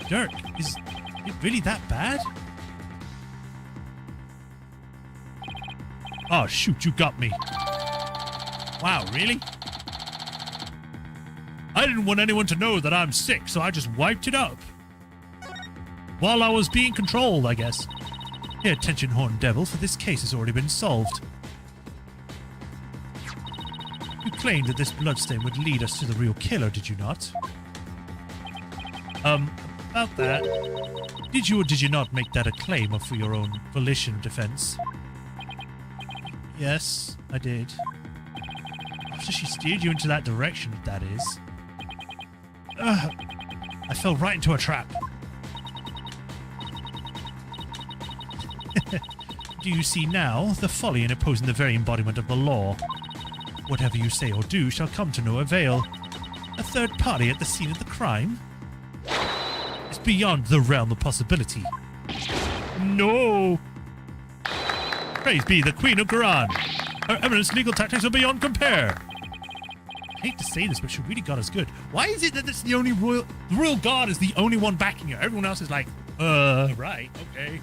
Speaker 1: Dirk, is it really that bad? Oh, shoot, you got me. Wow, really? I didn't want anyone to know that I'm sick, so I just wiped it up. While I was being controlled, I guess. Pay attention, Horned Devil, for this case has already been solved. You claimed that this bloodstain would lead us to the real killer, did you not? About that. Did you or did you not make that a claim or for your own volition of defense? Yes, I did. After she steered you into that direction, that is. I fell right into a trap. Do you see now the folly in opposing the very embodiment of the law? Whatever you say or do shall come to no avail. A third party at the scene of the crime? It's beyond the realm of possibility. No! Praise be the Queen of Khu'rain. Her Eminence's legal tactics are beyond compare. I hate to say this, but she really got us good. Why is it that it's the only the Royal Guard is the only one backing her? Everyone else is like, right, okay.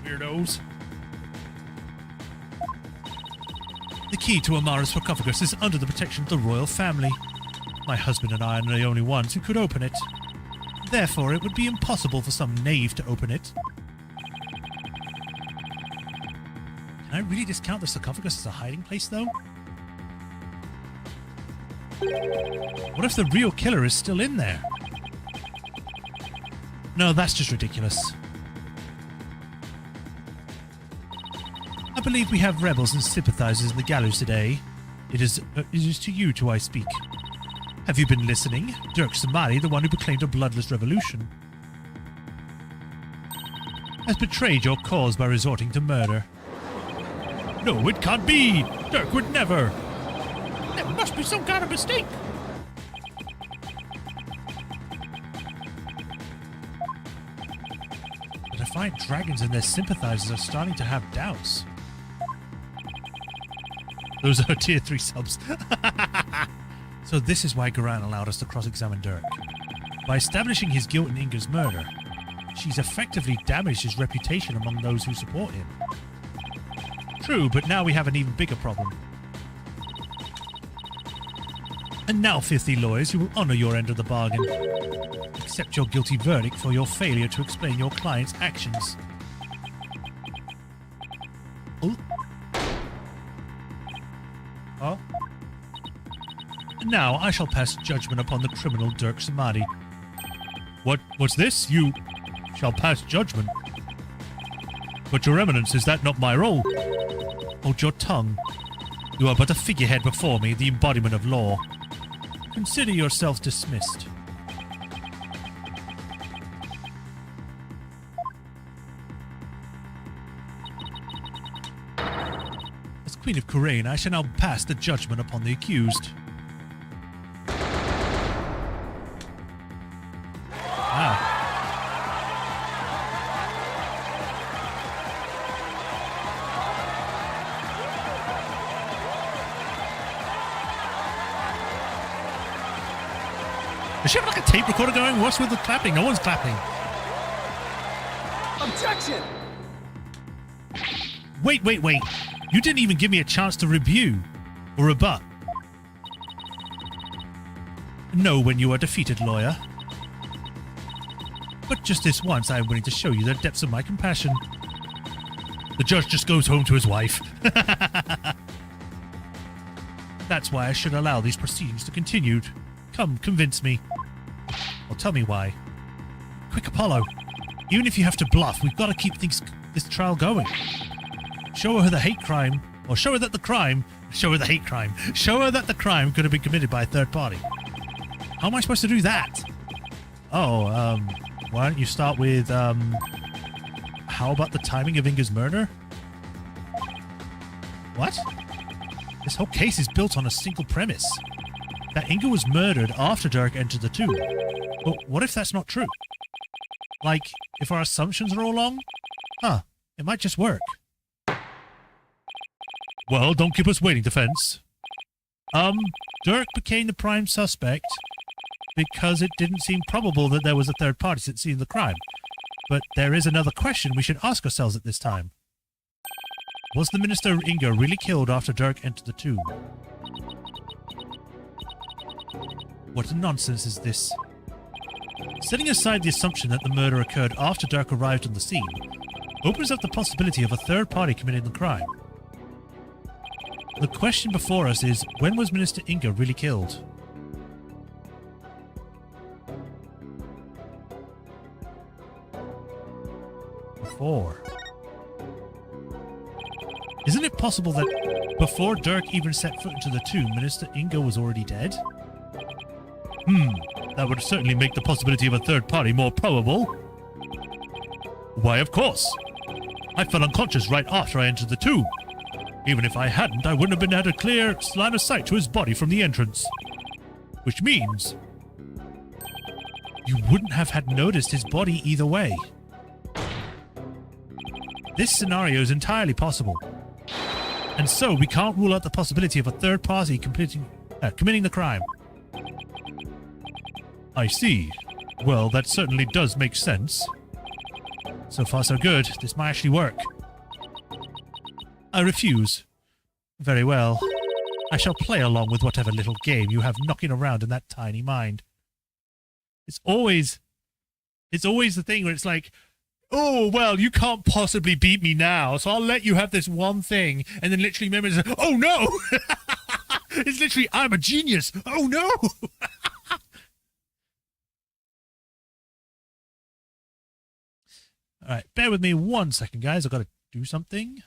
Speaker 1: Weirdos. The key to Amara's sarcophagus is under the protection of the royal family. My husband and I are the only ones who could open it. Therefore, it would be impossible for some knave to open it. Can I really discount the sarcophagus as a hiding place, though? What if the real killer is still in there? No, that's just ridiculous. I believe we have rebels and sympathizers in the gallows today. It is to you two I speak. Have you been listening? Dirk Samadi, the one who proclaimed a bloodless revolution, has betrayed your cause by resorting to murder. No, it can't be! Dirk would never! There must be some kind of mistake! But I find dragons and their sympathizers are starting to have doubts. Those are tier 3 subs. So this is why Khu'rain allowed us to cross-examine Dirk. By establishing his guilt in Inga's murder, she's effectively damaged his reputation among those who support him. True, but now we have an even bigger problem. And now, filthy lawyers, you will honor your end of the bargain. Accept your guilty verdict for your failure to explain your client's actions. Oh? Oh? And now I shall pass judgment upon the criminal Dirk Samadi. What's this? You shall pass judgment. But your eminence, is that not my role? Hold your tongue. You are but a figurehead before me, the embodiment of law. Consider yourself dismissed. As Queen of Khu'rain, I shall now pass the judgment upon the accused. Ah. Does she have like a tape recorder going? What's with the clapping? No one's clapping.
Speaker 3: Objection!
Speaker 1: Wait. You didn't even give me a chance to review or rebut. Know when you are defeated, lawyer. But just this once, I am willing to show you the depths of my compassion. The judge just goes home to his wife. That's why I should allow these proceedings to continue. Come, convince me. Or tell me why. Quick, Apollo. Even if you have to bluff, we've got to keep this trial going. Show her the hate crime, or show her that the crime... Show her the hate crime. Show her that the crime could have been committed by a third party. How am I supposed to do that? Oh, why don't you start with, how about the timing of Inga's murder? What? This whole case is built on a single premise. That Inga was murdered after Dirk entered the tomb. But what if that's not true? Like, if our assumptions are all wrong? Huh, it might just work. Well, don't keep us waiting, defense. Dirk became the prime suspect because it didn't seem probable that there was a third party since seeing the crime. But there is another question we should ask ourselves at this time. Was the Minister Inga really killed after Dirk entered the tomb? What nonsense is this? Setting aside the assumption that the murder occurred after Dirk arrived on the scene, opens up the possibility of a third party committing the crime. The question before us is, when was Minister Inga really killed? Before. Isn't it possible that before Dirk even set foot into the tomb, Minister Inga was already dead? That would certainly make the possibility of a third party more probable. Why, of course. I fell unconscious right after I entered the tomb. Even if I hadn't, I wouldn't have been at a clear line of sight to his body from the entrance. Which means you wouldn't have had noticed his body either way. This scenario is entirely possible. And so we can't rule out the possibility of a third party committing the crime. I see. Well, that certainly does make sense. So far so good. This might actually work. I refuse. Very well. I shall play along with whatever little game you have knocking around in that tiny mind. It's always the thing where it's like, oh, well, you can't possibly beat me now, so I'll let you have this one thing. And then literally memory says, oh no! It's literally, I'm a genius. Oh no! All right, bear with me 1 second, guys. I've got to do something.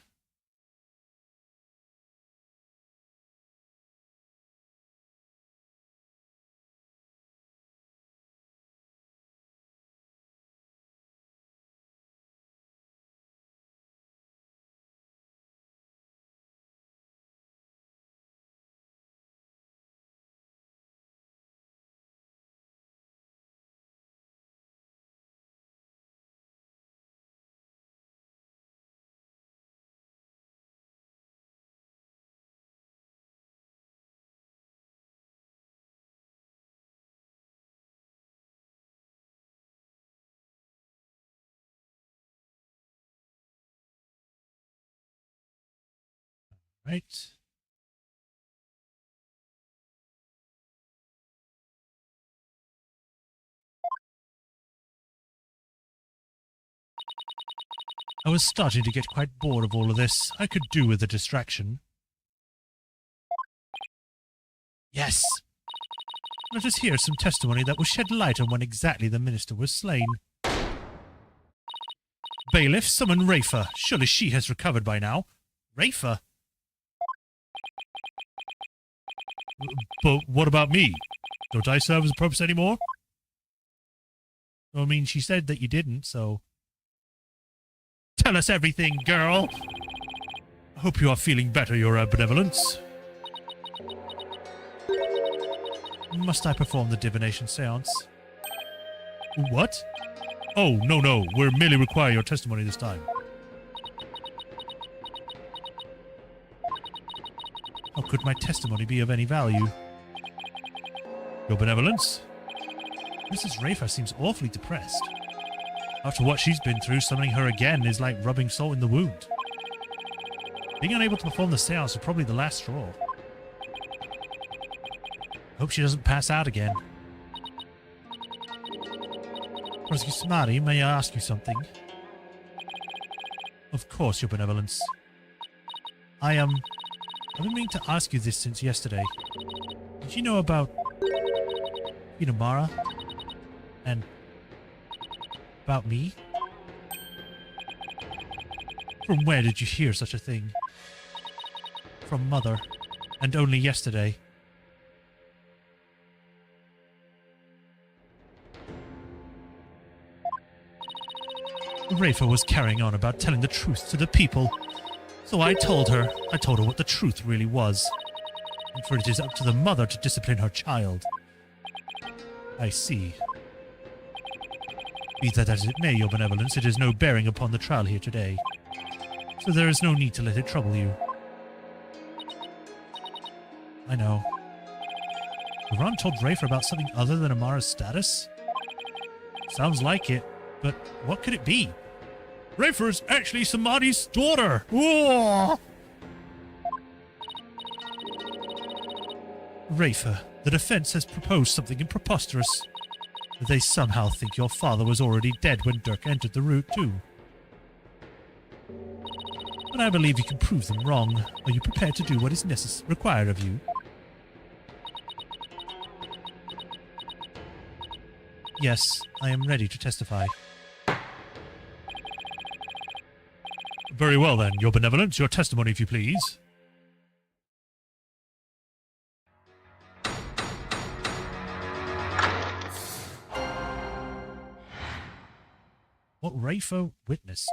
Speaker 1: Right. I was starting to get quite bored of all of this. I could do with a distraction. Yes! Let us hear some testimony that will shed light on when exactly the minister was slain. Bailiff, summon Rafa. Surely she has recovered by now. Rafa? But what about me? Don't I serve as a purpose anymore? I mean, she said that you didn't, so... Tell us everything, girl! I hope you are feeling better, Your Benevolence. Must I perform the divination seance? What? Oh, no. We're merely requiring your testimony this time. How could my testimony be of any value? Your Benevolence? Mrs. Rafa seems awfully depressed. After what she's been through, summoning her again is like rubbing salt in the wound. Being unable to perform the seance is probably the last straw. Hope she doesn't pass out again. Samadhi, may I ask you something? Of course, Your Benevolence. I've been meaning to ask you this since yesterday. Did you know about Inamara? And about me? From where did you hear such a thing? From Mother, and only yesterday. Rafa was carrying on about telling the truth to the people. So I told her what the truth really was. And for it is up to the mother to discipline her child. I see. Be that as it may, Your Benevolence, it has no bearing upon the trial here today. So there is no need to let it trouble you. I know. Khu'rain told Rafa about something other than Amara's status? Sounds like it, but what could it be? Rafa is actually Samadhi's daughter! Whoa! Rafa, the defense has proposed something preposterous. They somehow think your father was already dead when Dirk entered the route too. But I believe you can prove them wrong. Are you prepared to do what is required of you? Yes, I am ready to testify. Very well then, Your Benevolence, your testimony if you please. What Rafa witnessed.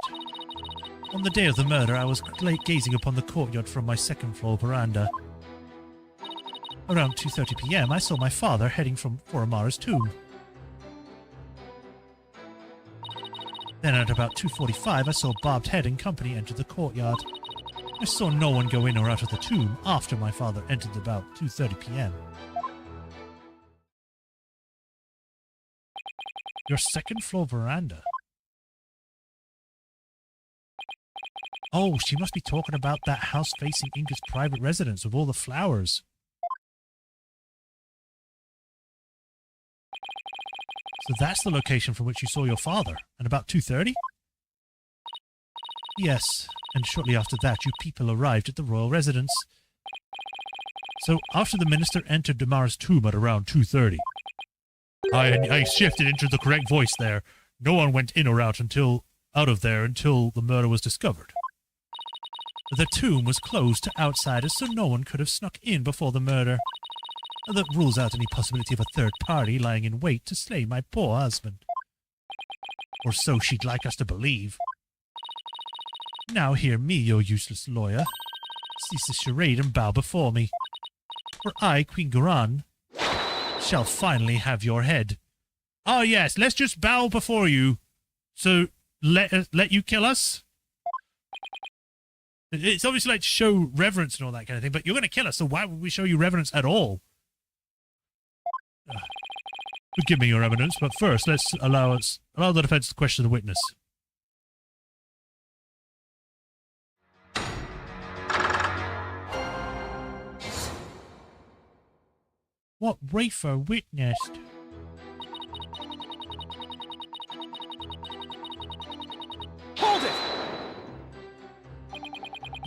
Speaker 1: On the day of the murder, I was gazing upon the courtyard from my second-floor veranda. Around 2:30 p.m., I saw my father heading for Amara's tomb. Then at about 2:45, I saw Barbed Head and company enter the courtyard. I saw no one go in or out of the tomb after my father entered about 2:30 p.m. Your second-floor veranda? Oh, she must be talking about that house facing Inga's private residence with all the flowers. So that's the location from which you saw your father, and about 2:30? Yes, and shortly after that you people arrived at the royal residence. So after the minister entered Damara's tomb at around 2:30. I shifted into the correct voice there. No one went in or out of there until the murder was discovered. The tomb was closed to outsiders, so no one could have snuck in before the murder. That rules out any possibility of a third party lying in wait to slay my poor husband. Or so she'd like us to believe. Now hear me, O useless lawyer. Cease the charade and bow before me. For I, Queen Khu'rain, shall finally have your head. Ah, yes, let's just bow before you. So, let you kill us? It's obviously like to show reverence and all that kind of thing, but you're going to kill us, so why would we show you reverence at all? Forgive me, Your Eminence, but first let's allow the defense to question the witness. What Rafa witnessed?
Speaker 3: Hold it!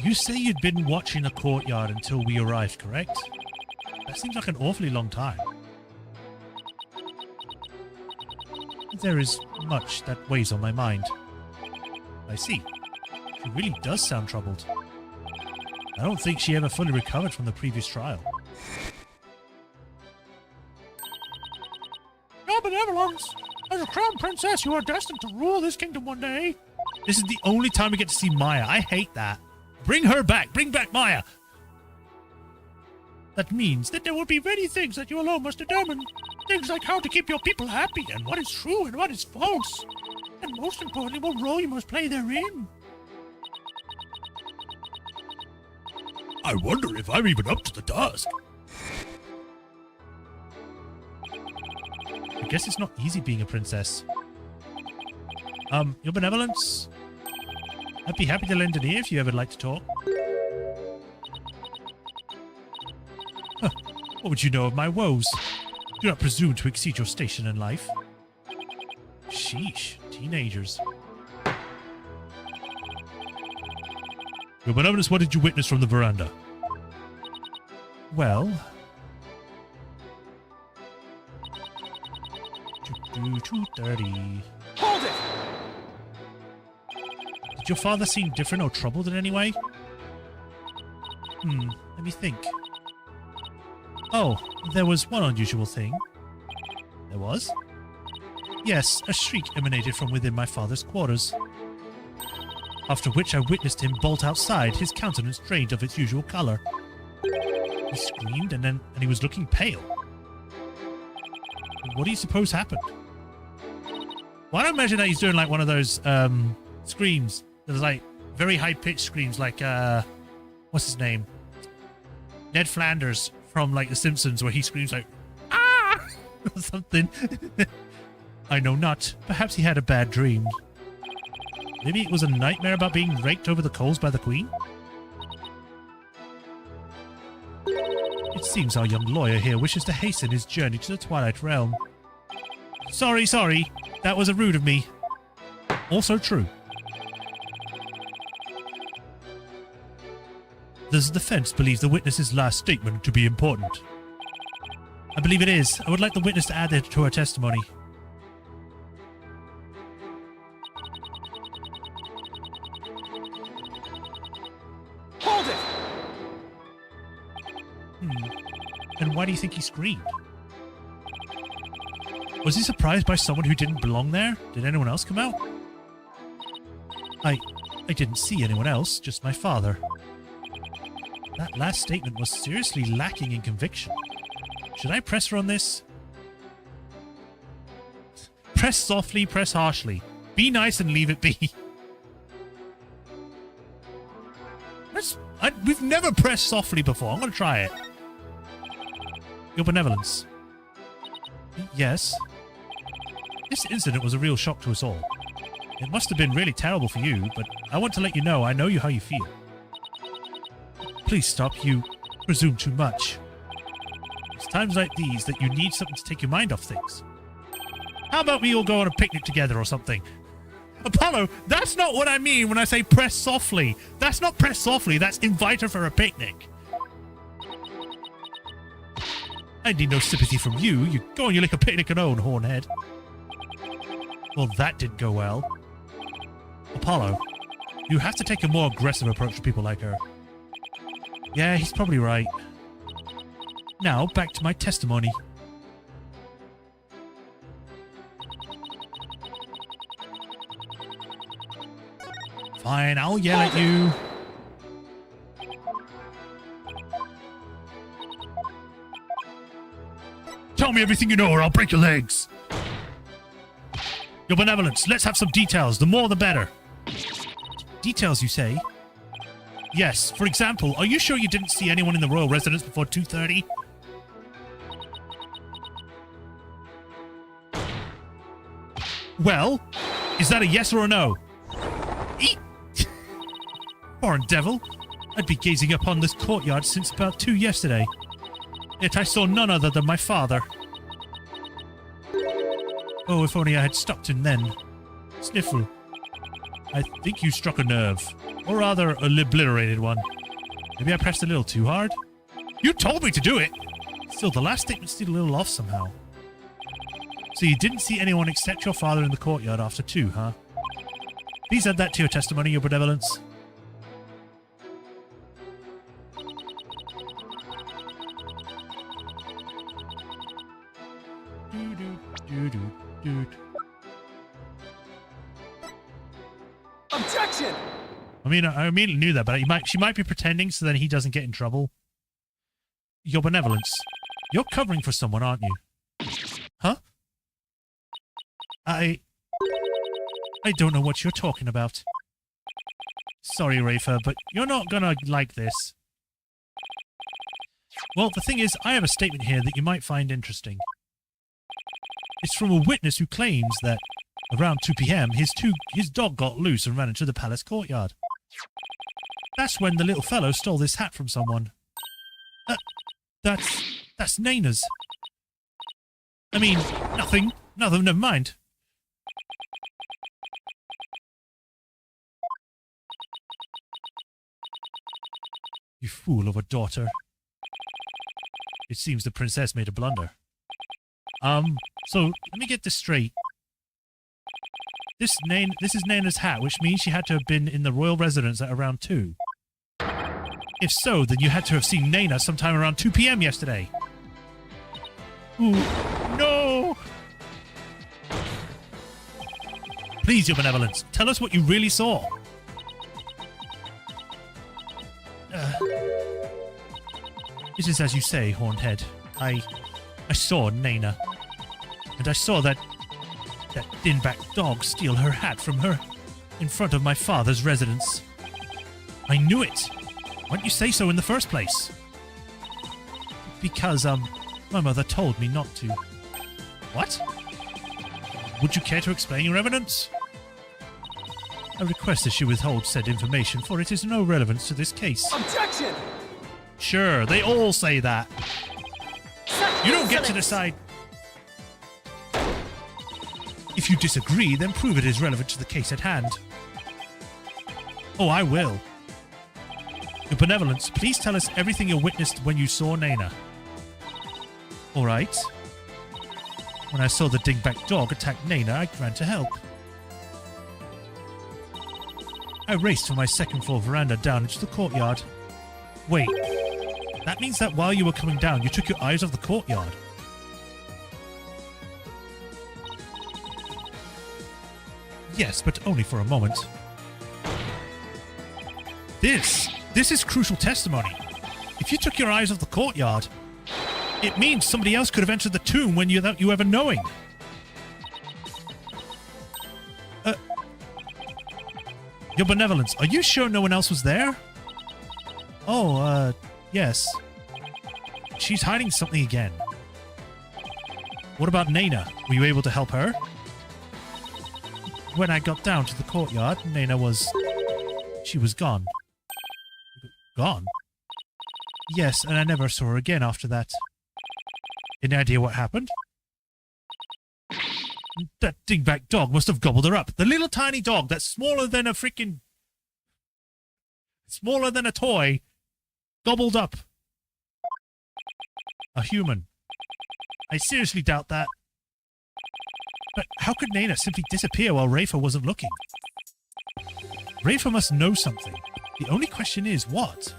Speaker 1: You say you'd been watching the courtyard until we arrived, correct? That seems like an awfully long time. There is much that weighs on my mind. I see. She really does sound troubled. I don't think she ever fully recovered from the previous trial. Your Benevolence! As a crown princess, you are destined to rule this kingdom one day. This is the only time we get to see Maya. I hate that. Bring her back! Bring back Maya! That means that there will be many things that you alone must determine. Things like how to keep your people happy, and what is true and what is false. And most importantly, what role you must play therein. I wonder if I'm even up to the task. I guess it's not easy being a princess. Your Benevolence? I'd be happy to lend an ear if you ever like to talk. Huh. What would you know of my woes? Do not presume to exceed your station in life. Sheesh. Teenagers. Your benevolence, what did you witness from the veranda? Well... 2:30.
Speaker 3: Hold it!
Speaker 1: Did your father seem different or troubled in any way? Let me think. Oh, there was one unusual thing. There was? Yes, a shriek emanated from within my father's quarters. After which I witnessed him bolt outside, his countenance drained of its usual color. He screamed and he was looking pale. What do you suppose happened? Well, I don't imagine that he's doing like one of those screams. There's like very high-pitched screams like, what's his name? Ned Flanders from like The Simpsons, where he screams like, ah! or something. I know not. Perhaps he had a bad dream. Maybe it was a nightmare about being raked over the coals by the Queen? It seems our young lawyer here wishes to hasten his journey to the Twilight Realm. Sorry. That was rude of me. Also true. The defense believes the witness's last statement to be important. I believe it is. I would like the witness to add it to her testimony.
Speaker 3: Hold it!
Speaker 1: And why do you think he screamed? Was he surprised by someone who didn't belong there? Did anyone else come out? I didn't see anyone else, just my father. That last statement was seriously lacking in conviction. Should I press her on this? Press softly, press harshly. Be nice and leave it be. We've never pressed softly before. I'm going to try it. Your benevolence. Yes. This incident was a real shock to us all. It must have been really terrible for you, but I want to let you know I know how you feel. Please stop. You presume too much. It's times like these that you need something to take your mind off things. How about we all go on a picnic together or something? Apollo, that's not what I mean when I say press softly. That's not press softly, that's invite her for a picnic. I need no sympathy from you. You go and you lick a picnic alone, hornhead. Well, that didn't go well. Apollo, you have to take a more aggressive approach to people like her. Yeah, he's probably right. Now, back to my testimony. Fine, I'll yell at you. Tell me everything you know or I'll break your legs. Your benevolence, let's have some details. The more the better. Details, you say? Yes. For example, are you sure you didn't see anyone in the royal residence before 2:30? Well, is that a yes or a no? Eat! Foreign devil. I'd be gazing upon this courtyard since about 2 yesterday. Yet I saw none other than my father. Oh, if only I had stopped him then. Sniffle. I think you struck a nerve. Or rather, a obliterated one. Maybe I pressed a little too hard? You told me to do it! Still, the last statement seemed a little off somehow. So you didn't see anyone except your father in the courtyard after 2, huh? Please add that to your testimony, your benevolence.
Speaker 3: Objection!
Speaker 1: I immediately knew that, but she might be pretending so then he doesn't get in trouble. Your benevolence. You're covering for someone, aren't you? Huh? I don't know what you're talking about. Sorry, Rafer, but you're not gonna like this. Well, the thing is, I have a statement here that you might find interesting. It's from a witness who claims that around 2 p.m. his dog got loose and ran into the palace courtyard. That's when the little fellow stole this hat from someone. That's Naina's. I mean, nothing, never mind. You fool of a daughter. It seems the princess made a blunder. So let me get this straight. This is Naina's hat, which means she had to have been in the royal residence at around 2. If so, then you had to have seen Naina sometime around 2 p.m. yesterday. Ooh, no! Please, your benevolence, tell us what you really saw. It is as you say, Horned Head. I saw Naina. And I saw that din-back dog steal her hat from her in front of my father's residence. I knew it. Why didn't you say so in the first place? Because, my mother told me not to. What? Would you care to explain, your evidence? I request that you withhold said information, for it is no relevance to this case.
Speaker 3: Objection!
Speaker 1: Sure, they all say that.
Speaker 2: Such
Speaker 1: You don't get to
Speaker 2: insolence!
Speaker 1: decide. If you disagree, then prove it is relevant to the case at hand. Oh, I will. Your benevolence, please tell us everything you witnessed when you saw Naina. All right. When I saw the dingback dog attack Naina, I ran to help. I raced from my second-floor veranda down into the courtyard. Wait, that means that while you were coming down, you took your eyes off the courtyard. Yes, but only for a moment. This is crucial testimony. If you took your eyes off the courtyard, it means somebody else could have entered the tomb without you ever knowing. Your benevolence, are you sure no one else was there? Oh, yes. She's hiding something again. What about Naina? Were you able to help her? When I got down to the courtyard, Naina was... she was gone. Gone? Yes, and I never saw her again after that. Any idea what happened? That dingback dog must have gobbled her up. The little tiny dog that's smaller than a freaking... smaller than a toy, gobbled up a human. I seriously doubt that. But how could Naina simply disappear while Rafa wasn't looking? Rafa must know something. The only question is, what?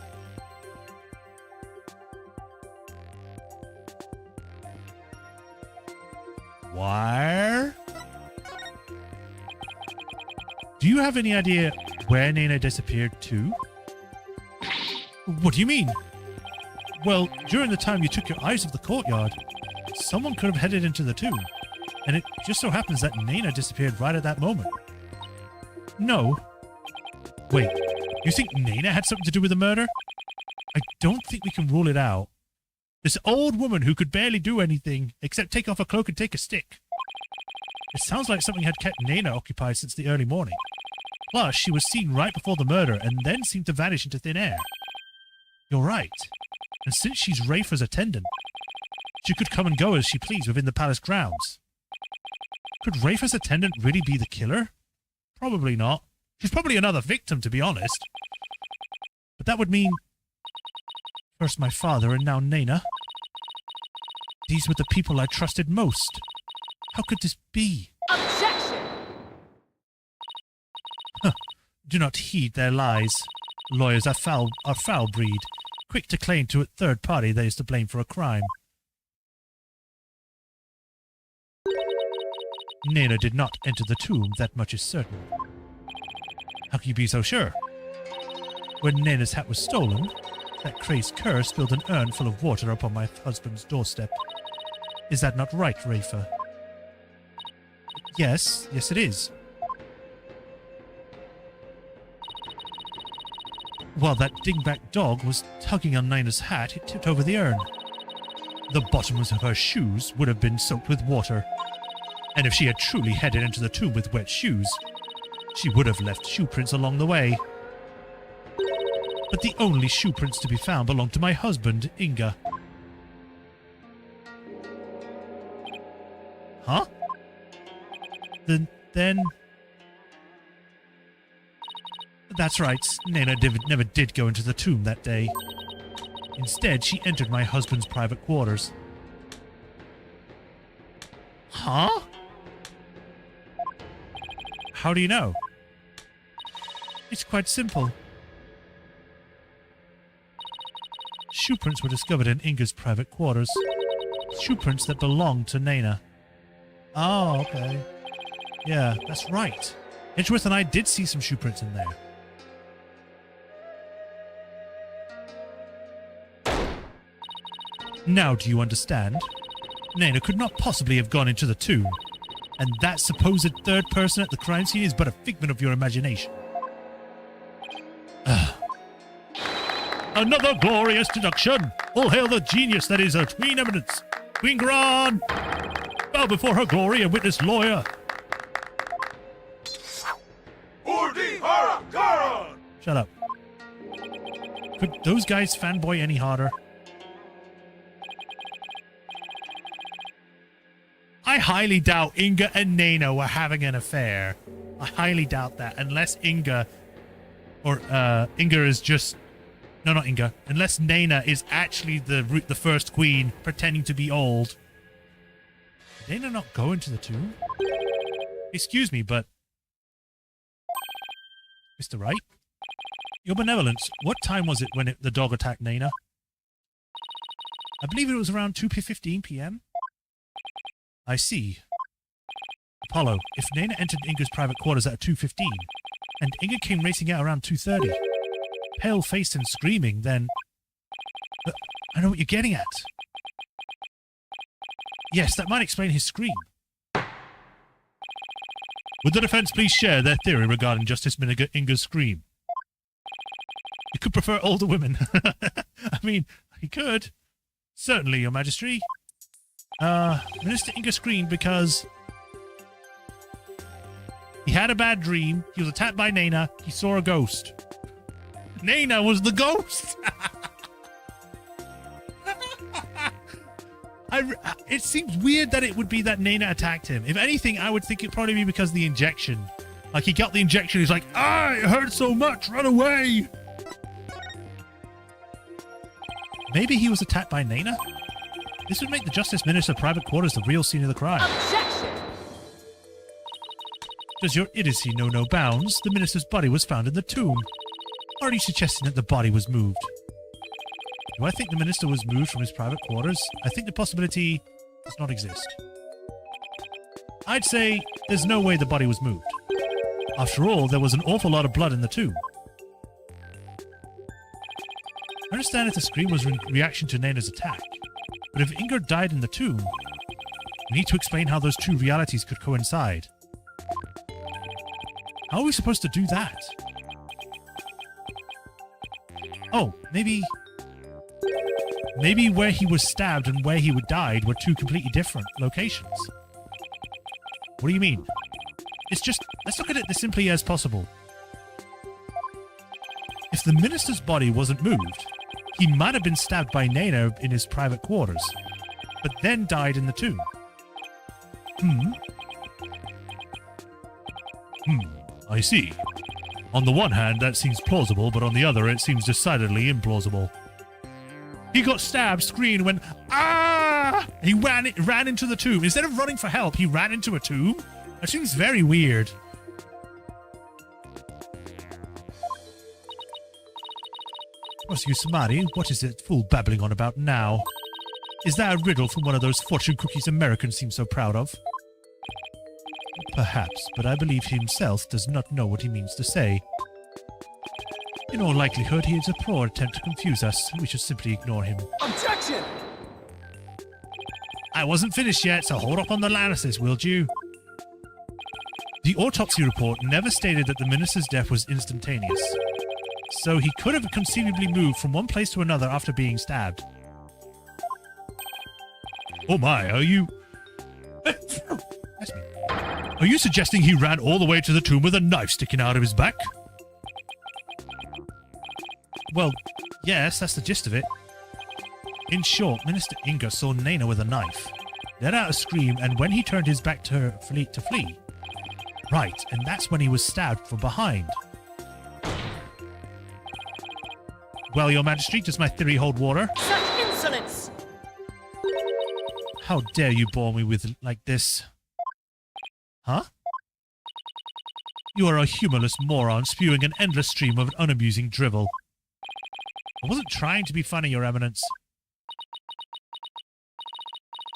Speaker 1: Where? Do you have any idea where Naina disappeared to? What do you mean? Well, during the time you took your eyes off the courtyard, someone could have headed into the tomb. And it just so happens that Naina disappeared right at that moment. No. Wait, you think Naina had something to do with the murder? I don't think we can rule it out. This old woman who could barely do anything except take off her cloak and take a stick. It sounds like something had kept Naina occupied since the early morning. Plus, she was seen right before the murder and then seemed to vanish into thin air. You're right. And since she's Rafa's attendant, she could come and go as she pleased within the palace grounds. Could Rafa's attendant really be the killer? Probably not. She's probably another victim, to be honest. But that would mean... first my father and now Naina. These were the people I trusted most. How could this be?
Speaker 2: Objection!
Speaker 1: Do not heed their lies. Lawyers are foul breed, quick to claim to a third party that is to blame for a crime. Naina did not enter the tomb, that much is certain. How can you be so sure? When Naina's hat was stolen, that crazed cur spilled an urn full of water upon my husband's doorstep. Is that not right, Rafa? Yes it is. While that dingback dog was tugging on Naina's hat, it tipped over the urn. The bottoms of her shoes would have been soaked with water. And if she had truly headed into the tomb with wet shoes, she would have left shoe prints along the way. But the only shoe prints to be found belonged to my husband, Inga. Huh? Then... That's right, Nena never did go into the tomb that day. Instead, she entered my husband's private quarters. Huh? How do you know? It's quite simple. Shoe prints were discovered in Inga's private quarters. Shoe prints that belonged to Nena. Oh, okay. Yeah, that's right. Edgeworth and I did see some shoe prints in there. Now do you understand? Nena could not possibly have gone into the tomb. And that supposed third person at the crime scene is but a figment of your imagination. Another glorious deduction! All hail the genius that is her Queen Eminence! Queen Khu'rain! Bow before her glory and witness lawyer! Shut up. Could those guys fanboy any harder? I highly doubt Inga and Nena were having an affair. I highly doubt that, unless Inga... Or, Inga is just... No, not Inga. Unless Nena is actually the first queen, pretending to be old. Did Nena not go into the tomb? Excuse me, but... Mr. Wright? Your benevolence, what time was it when the dog attacked Nena? I believe it was around 2:15 p.m. I see. Apollo, if Nena entered Inga's private quarters at 2:15, and Inga came racing out around 2:30, pale-faced and screaming, then... I know what you're getting at. Yes, that might explain his scream. Would the defense please share their theory regarding Justice Inga's scream? You could prefer older women. I mean, he could. Certainly, Your Majesty. Minister Inga screamed because he had a bad dream, he was attacked by Nena, he saw a ghost. Nena was the ghost! It seems weird that it would be that Nena attacked him. If anything, I would think it'd probably be because of the injection. Like, he got the injection, he's like, ah, it hurts so much, run away! Maybe he was attacked by Nena? This would make the Justice Minister's private quarters the real scene of the crime.
Speaker 2: Objection!
Speaker 1: Does your idiocy know no bounds? The minister's body was found in the tomb. Or are you suggesting that the body was moved? Do I think the minister was moved from his private quarters? I think the possibility does not exist. I'd say there's no way the body was moved. After all, there was an awful lot of blood in the tomb. I understand if the scream was in reaction to Nena's attack, but if Inga died in the tomb, we need to explain how those two realities could coincide. How are we supposed to do that? Oh, maybe where he was stabbed and where he died were two completely different locations. What do you mean? It's just, let's look at it as simply as possible. If the minister's body wasn't moved, he might have been stabbed by Nena in his private quarters, but then died in the tomb. I see. On the one hand, that seems plausible, but on the other, it seems decidedly implausible. He got stabbed, screamed, went, ah! He ran into the tomb. Instead of running for help, he ran into a tomb? That seems very weird. What's you, Samari? What is it fool babbling on about now? Is that a riddle from one of those fortune cookies Americans seem so proud of? Perhaps, but I believe he himself does not know what he means to say. In all likelihood, he is a poor attempt to confuse us. We should simply ignore him.
Speaker 3: Objection!
Speaker 1: I wasn't finished yet, so hold up on the analysis, will you? The autopsy report never stated that the minister's death was instantaneous, so he could have conceivably moved from one place to another after being stabbed. Oh my, are you... That's me. Are you suggesting he ran all the way to the tomb with a knife sticking out of his back? Well, yes, that's the gist of it. In short, Minister Inga saw Nena with a knife, let out a scream, and when he turned his back to her to flee, Right, and that's when he was stabbed from behind. Well, Your Majesty, does my theory hold water?
Speaker 3: Such insolence!
Speaker 1: How dare you bore me with like this? Huh? You are a humorless moron spewing an endless stream of unamusing drivel. I wasn't trying to be funny, Your Eminence.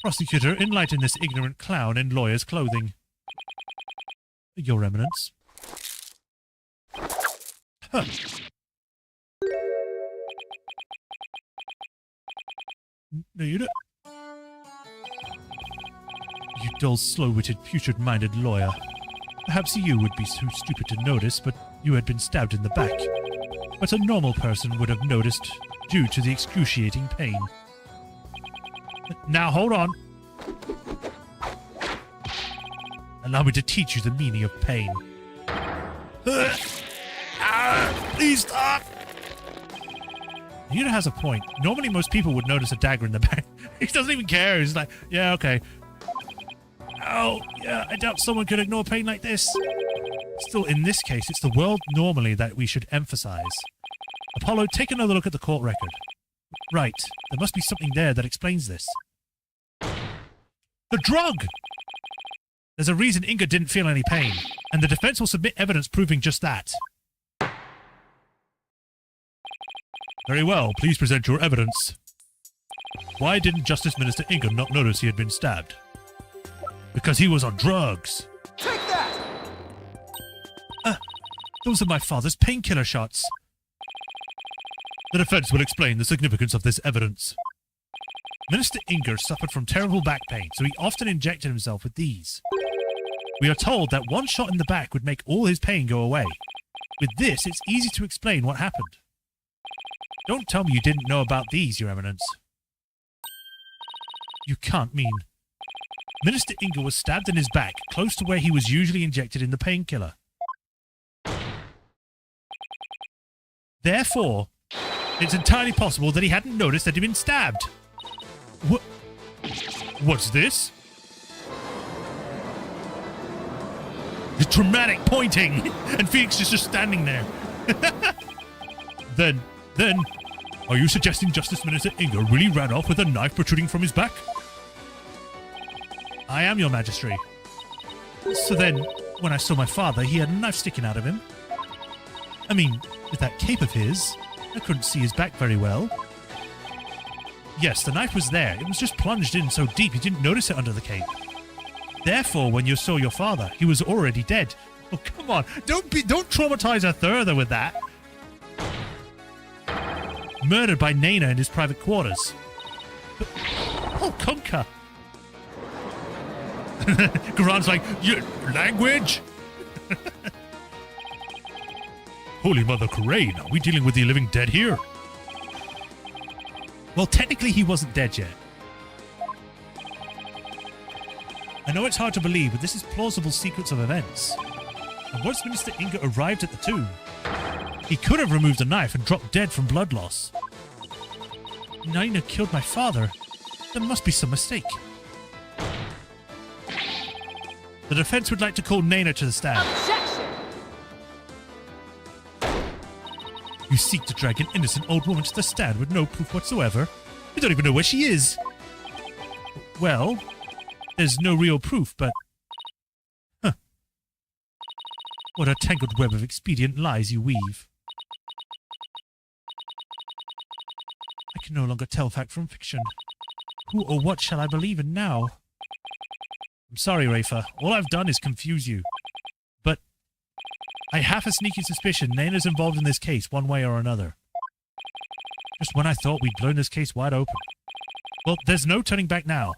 Speaker 1: Prosecutor, enlighten this ignorant clown in lawyer's clothing. Your Eminence. Huh. No, you don't. You dull, slow-witted, putrid-minded lawyer. Perhaps you would be too stupid to notice, but you had been stabbed in the back. But a normal person would have noticed due to the excruciating pain. Now, hold on. Allow me to teach you the meaning of pain. Please stop! Yuta has a point. Normally, most people would notice a dagger in the back. He doesn't even care. He's like, yeah, okay. Oh, yeah, I doubt someone could ignore pain like this. Still, in this case, it's the world normally that we should emphasize. Apollo, take another look at the court record. Right, there must be something there that explains this. The drug! There's a reason Inga didn't feel any pain, and the defense will submit evidence proving just that. Very well, please present your evidence. Why didn't Justice Minister Inga not notice he had been stabbed? Because he was on drugs.
Speaker 3: Take that!
Speaker 1: Those are my father's painkiller shots. The defense will explain the significance of this evidence. Minister Inger suffered from terrible back pain, so he often injected himself with these. We are told that one shot in the back would make all his pain go away. With this, it's easy to explain what happened. Don't tell me you didn't know about these, Your Eminence. You can't mean. Minister Inger was stabbed in his back, close to where he was usually injected in the painkiller. Therefore, it's entirely possible that he hadn't noticed that he'd been stabbed. What's this? The dramatic pointing! And Phoenix is just standing there. Then, are you suggesting Justice Minister Inger really ran off with a knife protruding from his back? I am, Your Majesty. So then, when I saw my father, he had a knife sticking out of him. I mean, with that cape of his, I couldn't see his back very well. Yes, the knife was there. It was just plunged in so deep you didn't notice it under the cape. Therefore, when you saw your father, he was already dead. Oh, come on. Don't traumatize her further with that. Murdered by Nana in his private quarters. But, oh, Kunka. Khu'rain's like, language? Holy Mother Khu'rain, are we dealing with the living dead here? Well, technically he wasn't dead yet. I know it's hard to believe, but this is plausible sequence of events. And once Minister Inger arrived at the tomb, he could have removed a knife and dropped dead from blood loss. Nina killed my father. There must be some mistake. The defense would like to call Nana to the stand.
Speaker 3: Objection!
Speaker 1: You seek to drag an innocent old woman to the stand with no proof whatsoever. You don't even know where she is. Well, there's no real proof, but... Huh. What a tangled web of expedient lies you weave. I can no longer tell fact from fiction. Who or what shall I believe in now? I'm sorry, Rafa. All I've done is confuse you. But I have a sneaky suspicion Nana's involved in this case one way or another. Just when I thought we'd blown this case wide open. Well, there's no turning back now.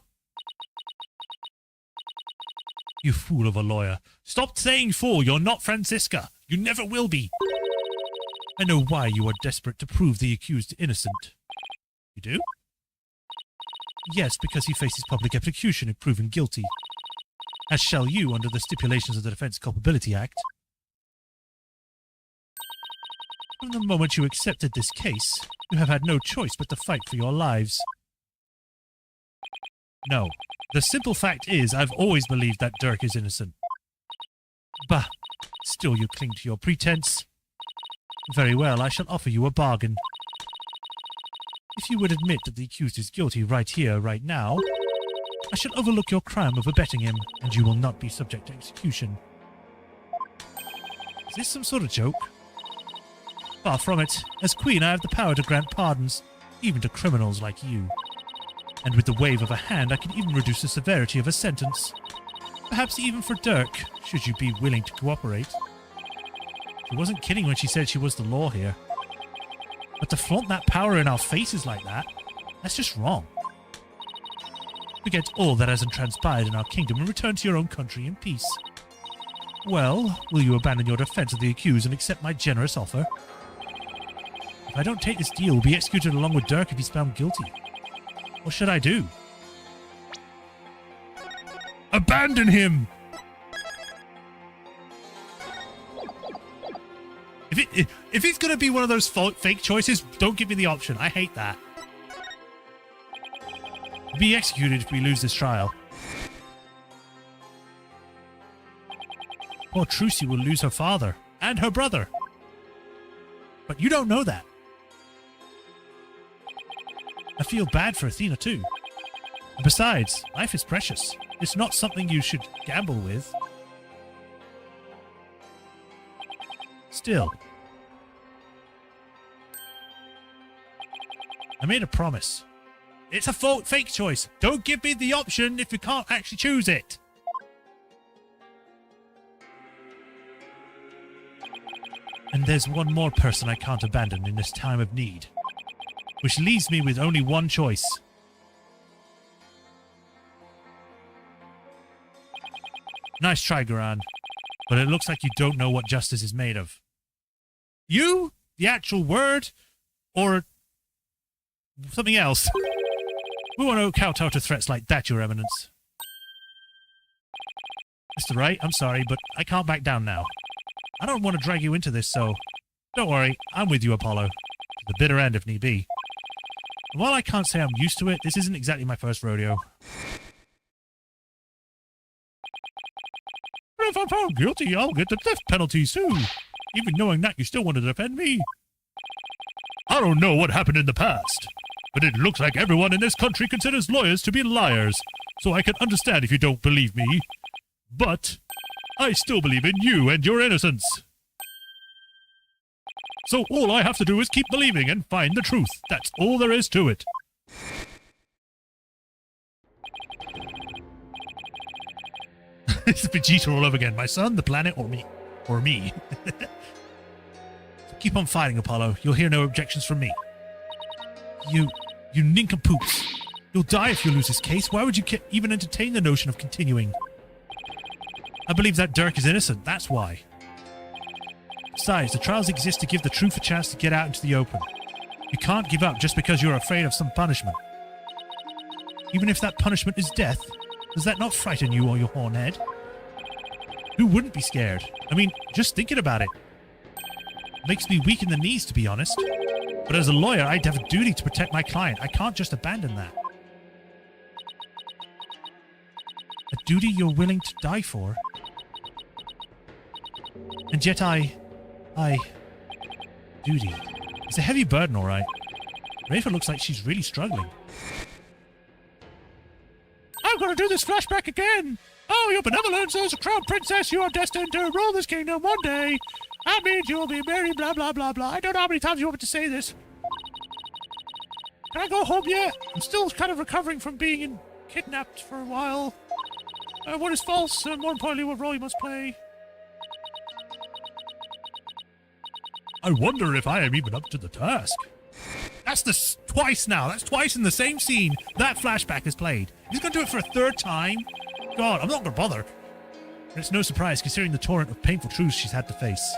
Speaker 1: You fool of a lawyer. Stop saying fool. You're not Francisca. You never will be. I know why you are desperate to prove the accused innocent. You do? Yes, because he faces public execution if proven guilty. As shall you under the stipulations of the Defense Culpability Act. From the moment you accepted this case, you have had no choice but to fight for your lives. No. The simple fact is, I've always believed that Dirk is innocent. Bah, still you cling to your pretense. Very well, I shall offer you a bargain. If you would admit that the accused is guilty right here, right now, I shall overlook your crime of abetting him, and you will not be subject to execution. Is this some sort of joke? Far from it. As Queen, I have the power to grant pardons, even to criminals like you. And with the wave of a hand, I can even reduce the severity of a sentence. Perhaps even for Dirk, should you be willing to cooperate. She wasn't kidding when she said she was the law here. But to flaunt that power in our faces like that, that's just wrong. Forget all that hasn't transpired in our kingdom and return to your own country in peace. Well, will you abandon your defense of the accused and accept my generous offer? If I don't take this deal, we'll be executed along with Dirk if he's found guilty. What should I do? Abandon him! If it's going to be one of those fake choices, don't give me the option. I hate that. Be executed if we lose this trial. Poor Trucy will lose her father and her brother. But you don't know that. I feel bad for Athena too. And besides, life is precious. It's not something you should gamble with. Still, I made a promise. It's a fake choice. Don't give me the option if you can't actually choose it. And there's one more person I can't abandon in this time of need, which leaves me with only one choice. Nice try, Khu'rain, but it looks like you don't know what justice is made of. You? The actual word? Or something else? We won't kowtow to threats like that, Your Eminence. Mr. Wright, I'm sorry, but I can't back down now. I don't want to drag you into this, so don't worry, I'm with you, Apollo. To the bitter end, if need be. And while I can't say I'm used to it, this isn't exactly my first rodeo. But if I'm found guilty, I'll get the death penalty soon. Even knowing that, you still want to defend me? I don't know what happened in the past, but it looks like everyone in this country considers lawyers to be liars, so I can understand if you don't believe me. But I still believe in you and your innocence. So all I have to do is keep believing and find the truth. That's all there is to it. It's Vegeta all over again. My son, the planet, or me? Or me. So keep on fighting, Apollo. You'll hear no objections from me. You nincompoops. You'll die if you lose this case. Why would you even entertain the notion of continuing? I believe that Dirk is innocent, that's why. Besides, the trials exist to give the truth a chance to get out into the open. You can't give up just because you're afraid of some punishment. Even if that punishment is death, does that not frighten you or your hornhead? Who wouldn't be scared? I mean, just thinking about it. Makes me weak in the knees, to be honest. But as a lawyer, I'd have a duty to protect my client. I can't just abandon that. A duty you're willing to die for? And yet duty. It's a heavy burden, all right. Rafa looks like she's really struggling. I'm gonna do this flashback again! Oh, your benevolence as a crown princess, you are destined to rule this kingdom one day. That means you will be married, blah, blah, blah, blah. I don't know how many times you want me to say this. Can I go home yet? I'm still kind of recovering from being kidnapped for a while. What is false, and more importantly, what role you must play. I wonder if I am even up to the task. That's twice now. That's twice in the same scene that flashback is played. He's going to do it for a third time? God, I'm not going to bother. And it's no surprise, considering the torrent of painful truths she's had to face.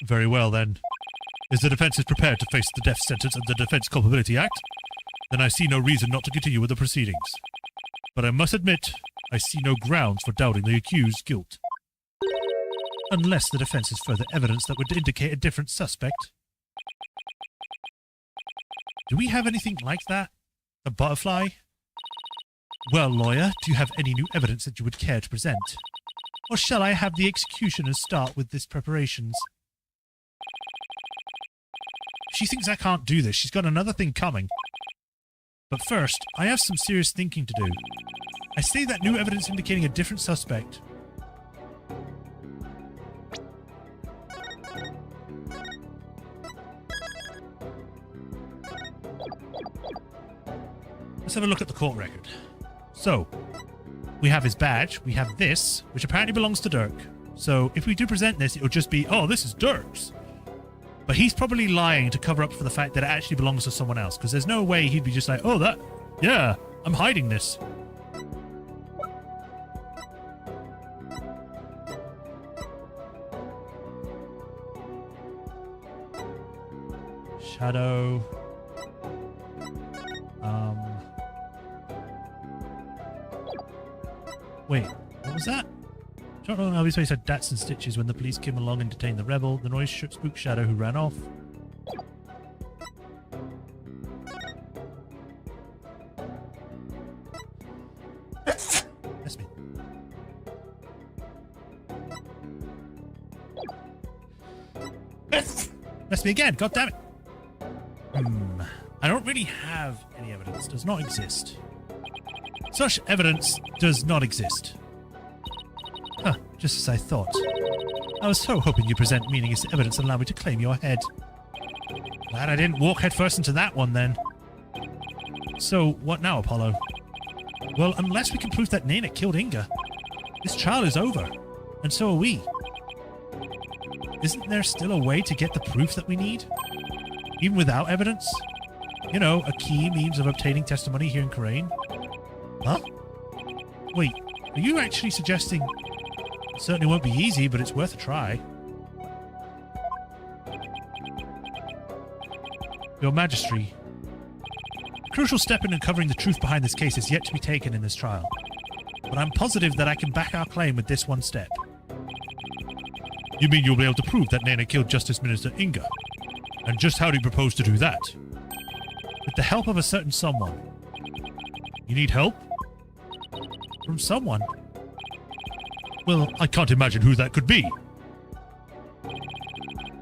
Speaker 1: Very well, then. If the defense is prepared to face the death sentence and the Defense Culpability Act, then I see no reason not to continue with the proceedings. But I must admit, I see no grounds for doubting the accused's guilt. Unless the defense has further evidence that would indicate a different suspect. Do we have anything like that? A butterfly? Well, lawyer, do you have any new evidence that you would care to present? Or shall I have the executioners start with this preparations? She thinks I can't do this. She's got another thing coming. But first, I have some serious thinking to do. I say that new evidence indicating a different suspect. Let's have a look at the court record. So, we have his badge, we have this, which apparently belongs to Dirk. So, if we do present this, it'll just be, oh, this is Dirk's. But he's probably lying to cover up for the fact that it actually belongs to someone else, because there's no way he'd be just like, oh, that, yeah, I'm hiding this. Shadow. Wait, what was that? John Elvis face had dats and stitches when the police came along and detained the rebel. The noise spooked Shadow, who ran off. That's me. That's me again, god damn it. I don't really have any evidence. Does not exist. Such evidence does not exist. Huh, just as I thought. I was so hoping you'd present meaningless evidence and allow me to claim your head. Glad I didn't walk headfirst into that one then. So, what now, Apollo? Well, unless we can prove that Nana killed Inga, this trial is over. And so are we. Isn't there still a way to get the proof that we need? Even without evidence? You know, a key means of obtaining testimony here in Khu'rain. Huh? Wait, are you actually suggesting it certainly won't be easy, but it's worth a try? Your Majesty, a crucial step in uncovering the truth behind this case is yet to be taken in this trial. But I'm positive that I can back our claim with this one step. You mean you'll be able to prove that Nana killed Justice Minister Inga? And just how do you propose to do that? With the help of a certain someone. You need help? From someone? Well, I can't imagine who that could be.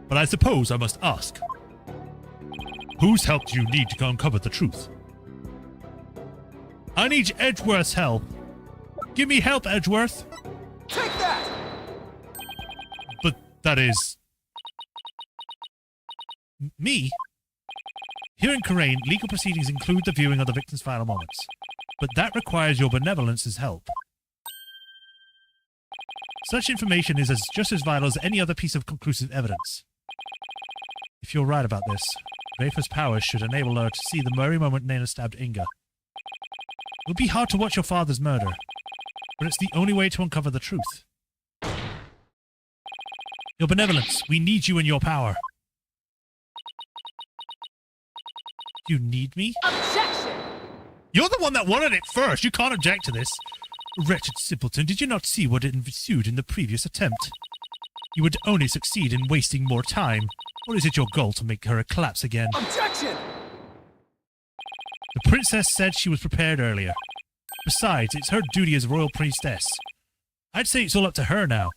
Speaker 1: But I suppose I must ask. Whose help do you need to uncover the truth? I need Edgeworth's help. Give me help, Edgeworth.
Speaker 3: Take that!
Speaker 1: But that is... me? Here in Khu'rain, legal proceedings include the viewing of the victim's final moments. But that requires your benevolence's help. Such information is just as vital as any other piece of conclusive evidence. If you're right about this, Rafa's powers should enable her to see the very moment Nana stabbed Inga. It would be hard to watch your father's murder, but it's the only way to uncover the truth. Your benevolence, we need you in your power. You need me?
Speaker 2: Objection!
Speaker 1: You're the one that wanted it first. You can't object to this. Wretched simpleton, did you not see what had ensued in the previous attempt? You would only succeed in wasting more time. Or is it your goal to make her collapse again?
Speaker 3: Objection!
Speaker 1: The princess said she was prepared earlier. Besides, it's her duty as royal priestess. I'd say it's all up to her now.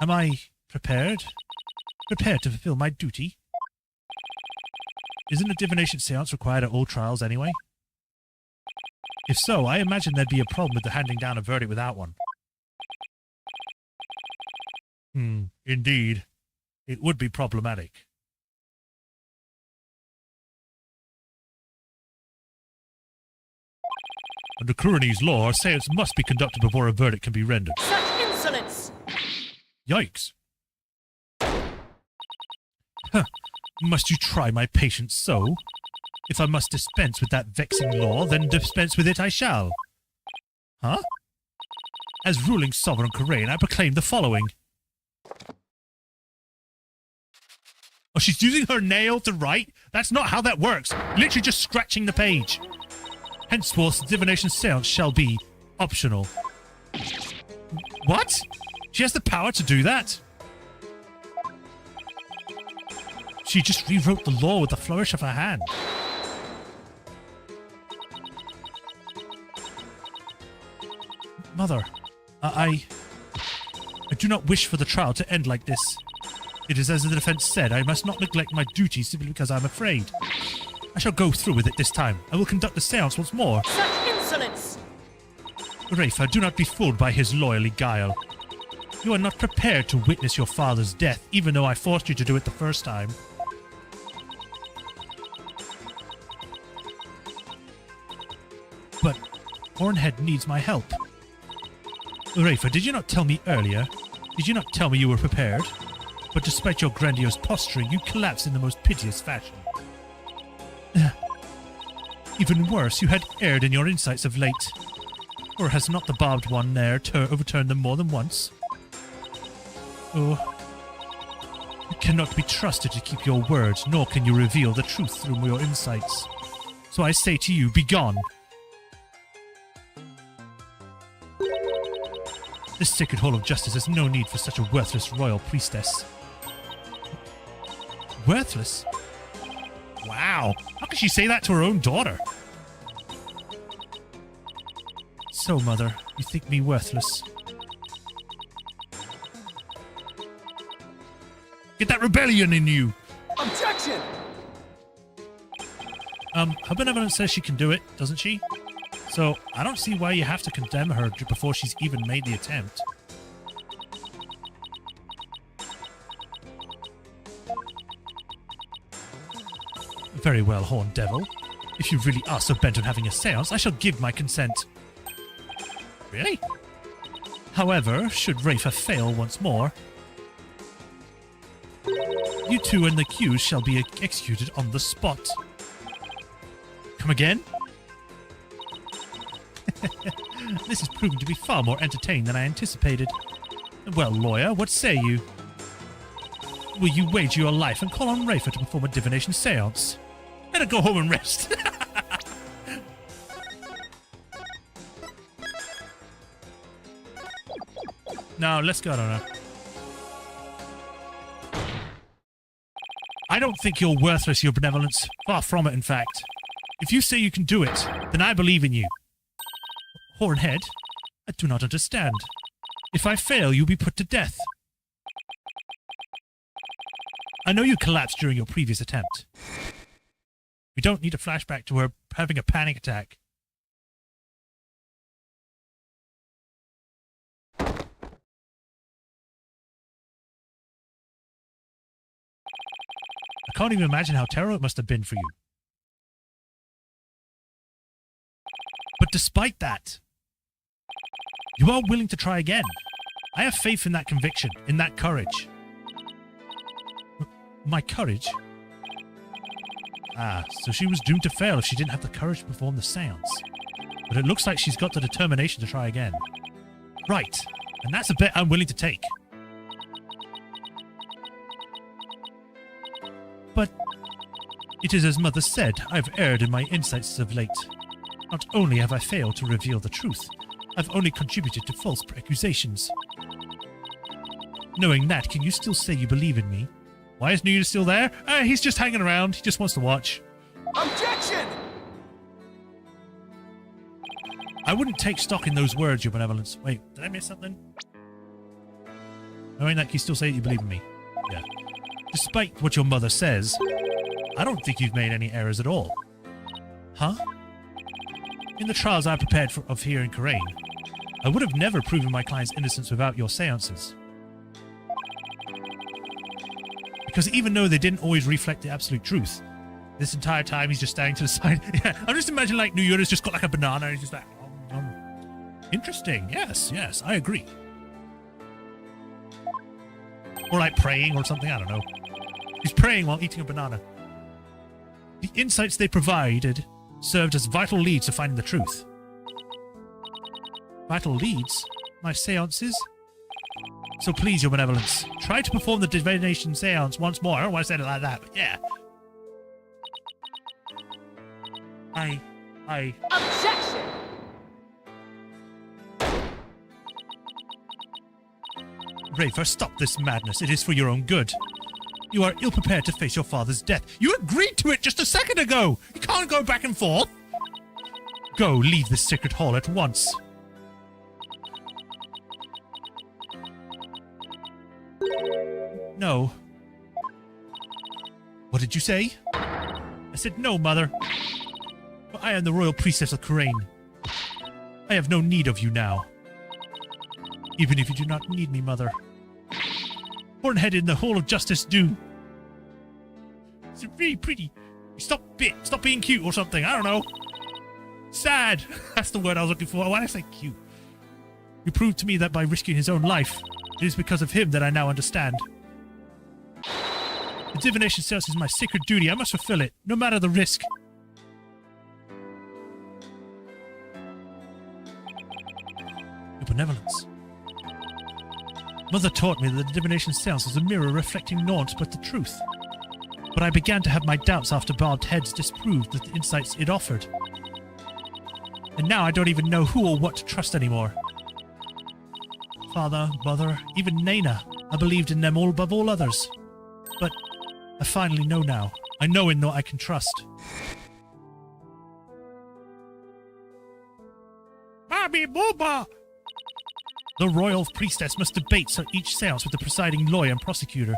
Speaker 1: Am I prepared? Prepared to fulfill my duty? Isn't a divination seance required at all trials anyway? If so, I imagine there'd be a problem with the handing down a verdict without one. Indeed. It would be problematic. Under Khu'rain's law, a seance must be conducted before a verdict can be rendered.
Speaker 3: Such insolence!
Speaker 1: Yikes. Huh. Must you try my patience so? If I must dispense with that vexing law, then dispense with it I shall. Huh? As ruling sovereign Khu'rain, I proclaim the following. Oh, she's using her nail to write? That's not how that works. Literally just scratching the page. Henceforth, the divination seance shall be optional. What? She has the power to do that? She just rewrote the law with a flourish of her hand. Mother, I do not wish for the trial to end like this. It is as the defense said, I must not neglect my duty simply because I am afraid. I shall go through with it this time. I will conduct the seance once more.
Speaker 3: Such insolence!
Speaker 1: Rafa, do not be fooled by his loyally guile. You are not prepared to witness your father's death, even though I forced you to do it the first time. But Hornhead needs my help. Rafa, did you not tell me earlier? Did you not tell me you were prepared? But despite your grandiose posturing, you collapsed in the most piteous fashion. Even worse, you had erred in your insights of late. Or has not the barbed one there overturned them more than once? Oh, you cannot be trusted to keep your word, nor can you reveal the truth through your insights. So I say to you, begone. This sacred hall of justice has no need for such a worthless royal priestess. Worthless? Wow, how could she say that to her own daughter? So, Mother, you think me worthless? Get that rebellion in you!
Speaker 3: Objection!
Speaker 1: Her benevolence says she can do it, doesn't she? So, I don't see why you have to condemn her before she's even made the attempt. Very well, Horned Devil. If you really are so bent on having a seance, I shall give my consent. Really? However, should Rafa fail once more, you two and the accused shall be executed on the spot. Come again? This has proven to be far more entertaining than I anticipated. Well, lawyer, what say you? Will you wager your life and call on Rafa to perform a divination seance? Better go home and rest. No, let's go, Donna. I don't think you're worthless, your benevolence. Far from it, in fact. If you say you can do it, then I believe in you. Hornhead, I do not understand. If I fail, you'll be put to death. I know you collapsed during your previous attempt. We don't need a flashback to her having a panic attack. I can't even imagine how terrible it must have been for you. But despite that, you are willing to try again. I have faith in that conviction, in that courage. My courage? Ah, so she was doomed to fail if she didn't have the courage to perform the seance. But it looks like she's got the determination to try again. Right, and that's a bet I'm willing to take. But it is as Mother said, I've erred in my insights of late. Not only have I failed to reveal the truth, I've only contributed to false accusations. Knowing that, can you still say you believe in me? Why is Newt still there? He's just hanging around. He just wants to watch.
Speaker 3: Objection!
Speaker 1: I wouldn't take stock in those words, your benevolence. Wait, did I miss something? Knowing that, can you still say that you believe in me? Yeah. Despite what your mother says, I don't think you've made any errors at all. Huh? In the trials I prepared of here in Khu'rain, I would have never proven my client's innocence without your seances. Because even though they didn't always reflect the absolute truth, this entire time he's just standing to the side. Yeah, I'm just imagining like New York's just got like a banana and he's just like, interesting. Yes, yes, I agree. Or like praying or something, I don't know. He's praying while eating a banana. The insights they provided served as vital leads to finding the truth. Vital leads? My seances? So please, your benevolence, try to perform the divination seance once more. I don't know why I said it like that, but yeah.
Speaker 3: Objection!
Speaker 1: Rafa, stop this madness. It is for your own good. You are ill-prepared to face your father's death. You agreed to it just a second ago! You can't go back and forth! Go, leave this sacred hall at once. No. What did you say? I said no, mother. But I am the royal priestess of Khu'rain. I have no need of you now. Even if you do not need me, mother. Hornhead in the Hall of Justice do. It's really pretty. Stop being cute or something. I don't know. Sad. That's the word I was looking for. Why did I say cute? You proved to me that by risking his own life, it is because of him that I now understand. The divination seance is my sacred duty. I must fulfill it, no matter the risk. Your benevolence. Mother taught me that the divination seance was a mirror reflecting naught but the truth. But I began to have my doubts after barbed heads disproved the insights it offered. And now I don't even know who or what to trust anymore. Father, mother, even Naina. I believed in them all above all others. But I finally know now. I know in what I can trust. Bobby Booba! The royal priestess must debate each seance with the presiding lawyer and prosecutor.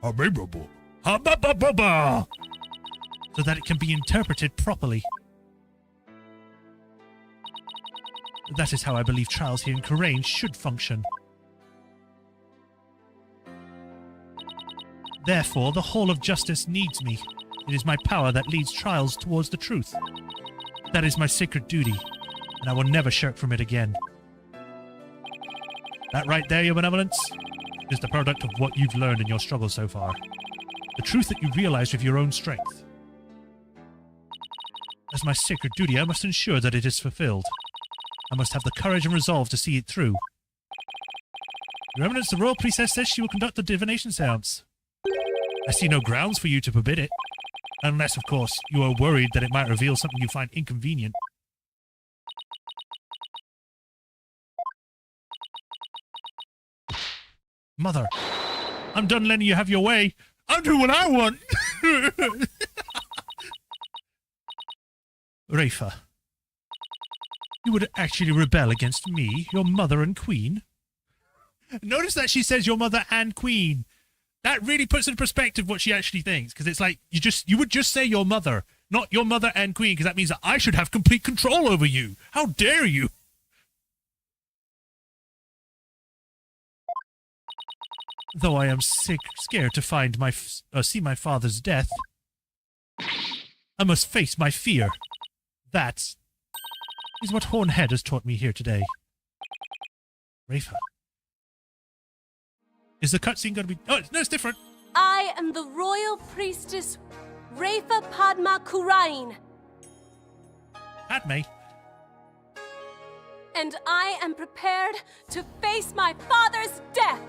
Speaker 1: So that it can be interpreted properly. That is how I believe trials here in Khu'rain should function. Therefore, the Hall of Justice needs me. It is my power that leads trials towards the truth. That is my sacred duty, and I will never shirk from it again. That right there, your benevolence, is the product of what you've learned in your struggle so far. The truth that you realize with your own strength. As my sacred duty, I must ensure that it is fulfilled. I must have the courage and resolve to see it through. Your Eminence, the Royal Priestess says she will conduct the divination seance. I see no grounds for you to forbid it. Unless, of course, you are worried that it might reveal something you find inconvenient. Mother, I'm done letting you have your way. I'll do what I want. Rafa, you would actually rebel against me, your mother and queen? Notice that she says your mother and queen. That really puts in perspective what she actually thinks, because it's like you would just say your mother, not your mother and queen, because that means that I should have complete control over you. How dare you? Though I am scared to find see my father's death, I must face my fear. That is what Hornhead has taught me here today. Rafa. Is the cutscene going to be... Oh, no, it's different.
Speaker 2: I am the royal priestess Rafa Padma Khu'rain.
Speaker 1: Padme.
Speaker 2: And I am prepared to face my father's death.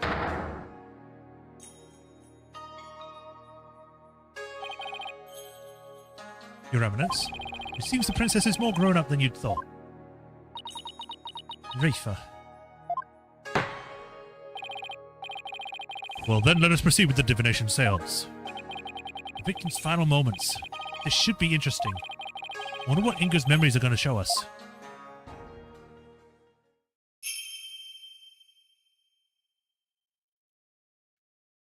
Speaker 1: Your Eminence, it seems the princess is more grown up than you'd thought. Rafa. Well, then let us proceed with the divination seance. The victim's final moments. This should be interesting. I wonder what Inga's memories are going to show us.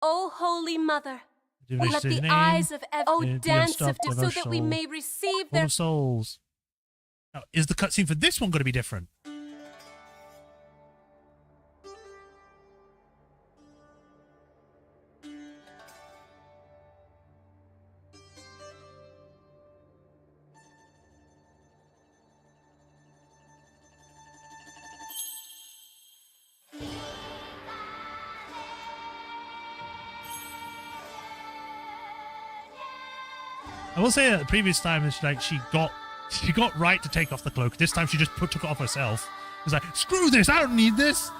Speaker 2: O Holy Mother, let
Speaker 1: Divination's
Speaker 2: the
Speaker 1: name,
Speaker 2: eyes of
Speaker 1: and the
Speaker 2: dance of
Speaker 1: unstopped
Speaker 2: so that we
Speaker 1: soul.
Speaker 2: may receive
Speaker 1: Full
Speaker 2: their...
Speaker 1: of souls. Now, is the cutscene for this one going to be different? I will say that the previous time, she got right to take off the cloak. This time she just took it off herself. It was like, screw this, I don't need this.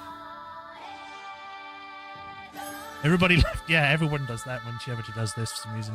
Speaker 1: Everybody left. Yeah, everyone does that when she does this for some reason.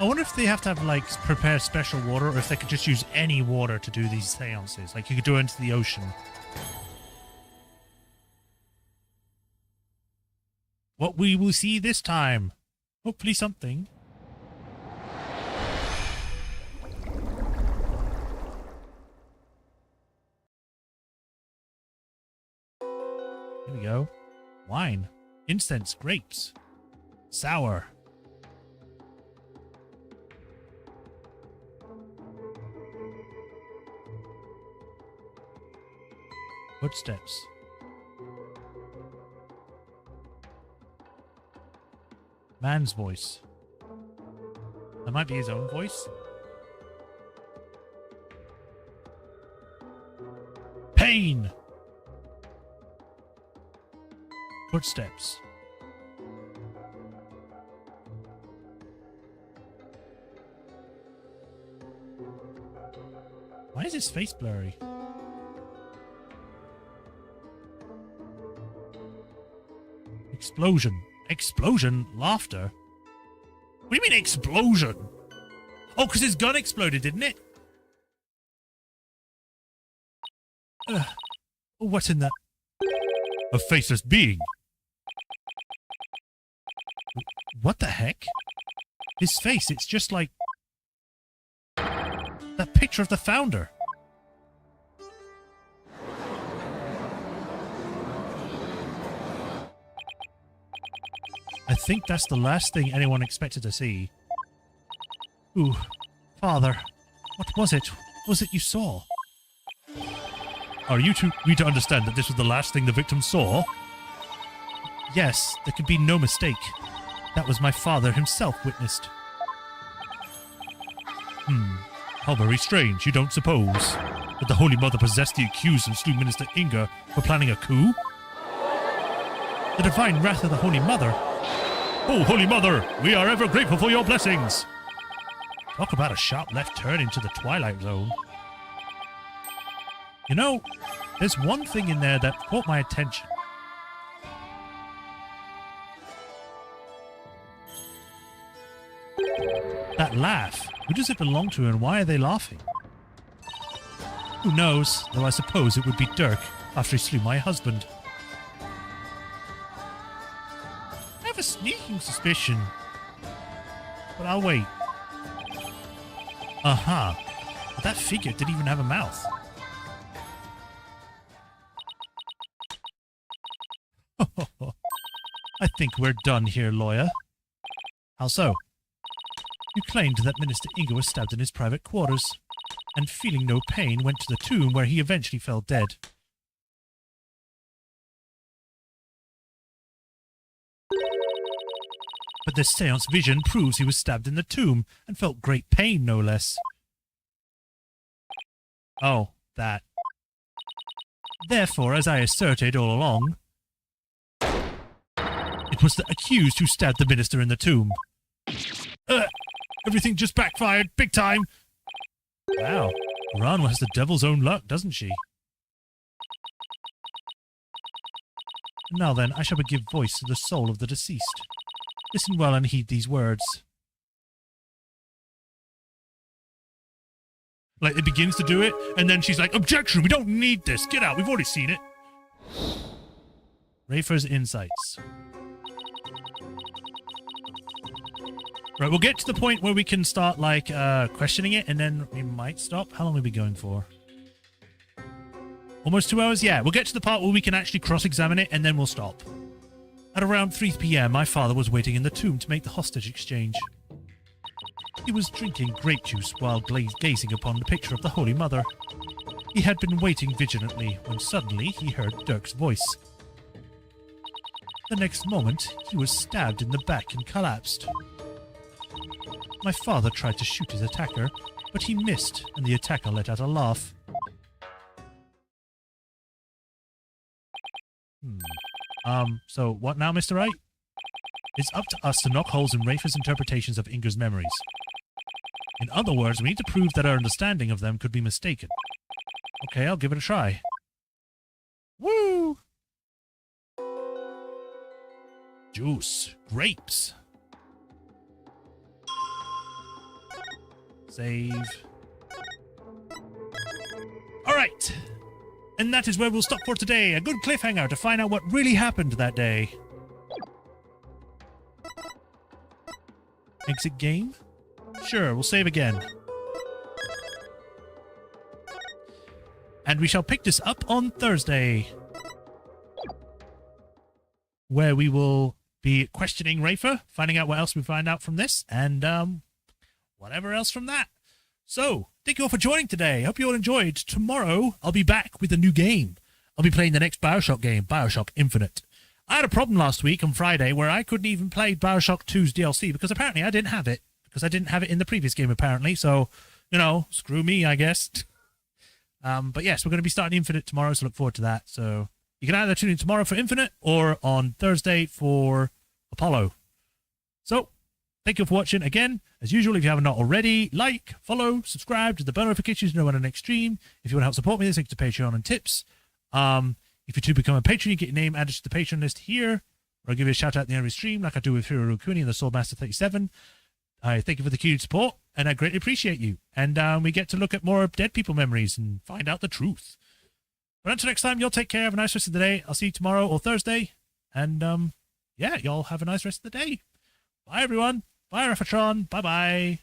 Speaker 1: I wonder if they have to have, like, prepare special water, or if they could just use any water to do these seances. Like, you could do it into the ocean. What we will see this time. Hopefully something. Here we go. Wine. Incense. Grapes. Sour. Footsteps. Man's voice. That might be his own voice. Pain. Footsteps. Why is his face blurry? Explosion. Explosion? Laughter? What do you mean explosion? Oh, because his gun exploded, didn't it? What's in that? A faceless being. What the heck? His face, it's just like that picture of the founder. I think that's the last thing anyone expected to see. Ooh, Father, what was it? What was it you saw? Are you we to understand that this was the last thing the victim saw? Yes, there could be no mistake. That was my father himself witnessed. How very strange, you don't suppose? That the Holy Mother possessed the accused and slew Minister Inga for planning a coup? The divine wrath of the Holy Mother? Oh, Holy Mother, we are ever grateful for your blessings! Talk about a sharp left turn into the Twilight Zone. You know, there's one thing in there that caught my attention. That laugh. Who does it belong to and why are they laughing? Who knows, though I suppose it would be Dirk after he slew my husband. I have a sneaking suspicion, but I'll wait. Aha, but that figure didn't even have a mouth. I think we're done here, lawyer. How so? You claimed that Minister Inga was stabbed in his private quarters, and feeling no pain went to the tomb where he eventually fell dead. But this seance vision proves he was stabbed in the tomb and felt great pain, no less. Oh, that. Therefore, as I asserted all along, it was the accused who stabbed the minister in the tomb. Everything just backfired, big time! Wow, Khu'rain has the devil's own luck, doesn't she? Now then, I shall give voice to the soul of the deceased. Listen well and heed these words. Like, it begins to do it, and then she's like, objection, we don't need this, get out, we've already seen it. Rafer's insights. Right, we'll get to the point where we can start, like, questioning it, and then we might stop. How long have we been going for? Almost 2 hours? Yeah, we'll get to the part where we can actually cross-examine it, and then we'll stop. At around 3 p.m., my father was waiting in the tomb to make the hostage exchange. He was drinking grape juice while gazing upon the picture of the Holy Mother. He had been waiting vigilantly when suddenly he heard Dirk's voice. The next moment, he was stabbed in the back and collapsed. My father tried to shoot his attacker, but he missed, and the attacker let out a laugh. So what now, Mr. Wright? It's up to us to knock holes in Rafer's interpretations of Inga's memories. In other words, we need to prove that our understanding of them could be mistaken. Okay, I'll give it a try. Woo! Juice. Grapes. Save. All right. And that is where we'll stop for today. A good cliffhanger to find out what really happened that day. Exit game? Sure, we'll save again. And we shall pick this up on Thursday, where we will be questioning Rafa, finding out what else we find out from this, and whatever else from that. So, thank you all for joining today. Hope you all enjoyed. Tomorrow, I'll be back with a new game. I'll be playing the next Bioshock game, Bioshock Infinite. I had a problem last week on Friday where I couldn't even play Bioshock 2's DLC because apparently I didn't have it. Because I didn't have it in the previous game, apparently. So, you know, screw me, I guess. But yes, we're going to be starting Infinite tomorrow, so look forward to that. So, you can either tune in tomorrow for Infinite or on Thursday for Apollo. So, thank you for watching. Again, as usual, if you haven't already, like, follow, subscribe to the bell notifications to know when the next stream. If you want to help support me, there's links to Patreon and tips. If you do become a patron, you get your name added to the Patreon list here. Or I'll give you a shout out at the end of the stream, like I do with Khu'rain and the Soulmaster 37. I thank you for the continued support, and I greatly appreciate you. And we get to look at more dead people memories and find out the truth. But until next time, y'all take care. Have a nice rest of the day. I'll see you tomorrow or Thursday. And yeah, y'all have a nice rest of the day. Bye, everyone. Bye, Rafatron. Bye-bye.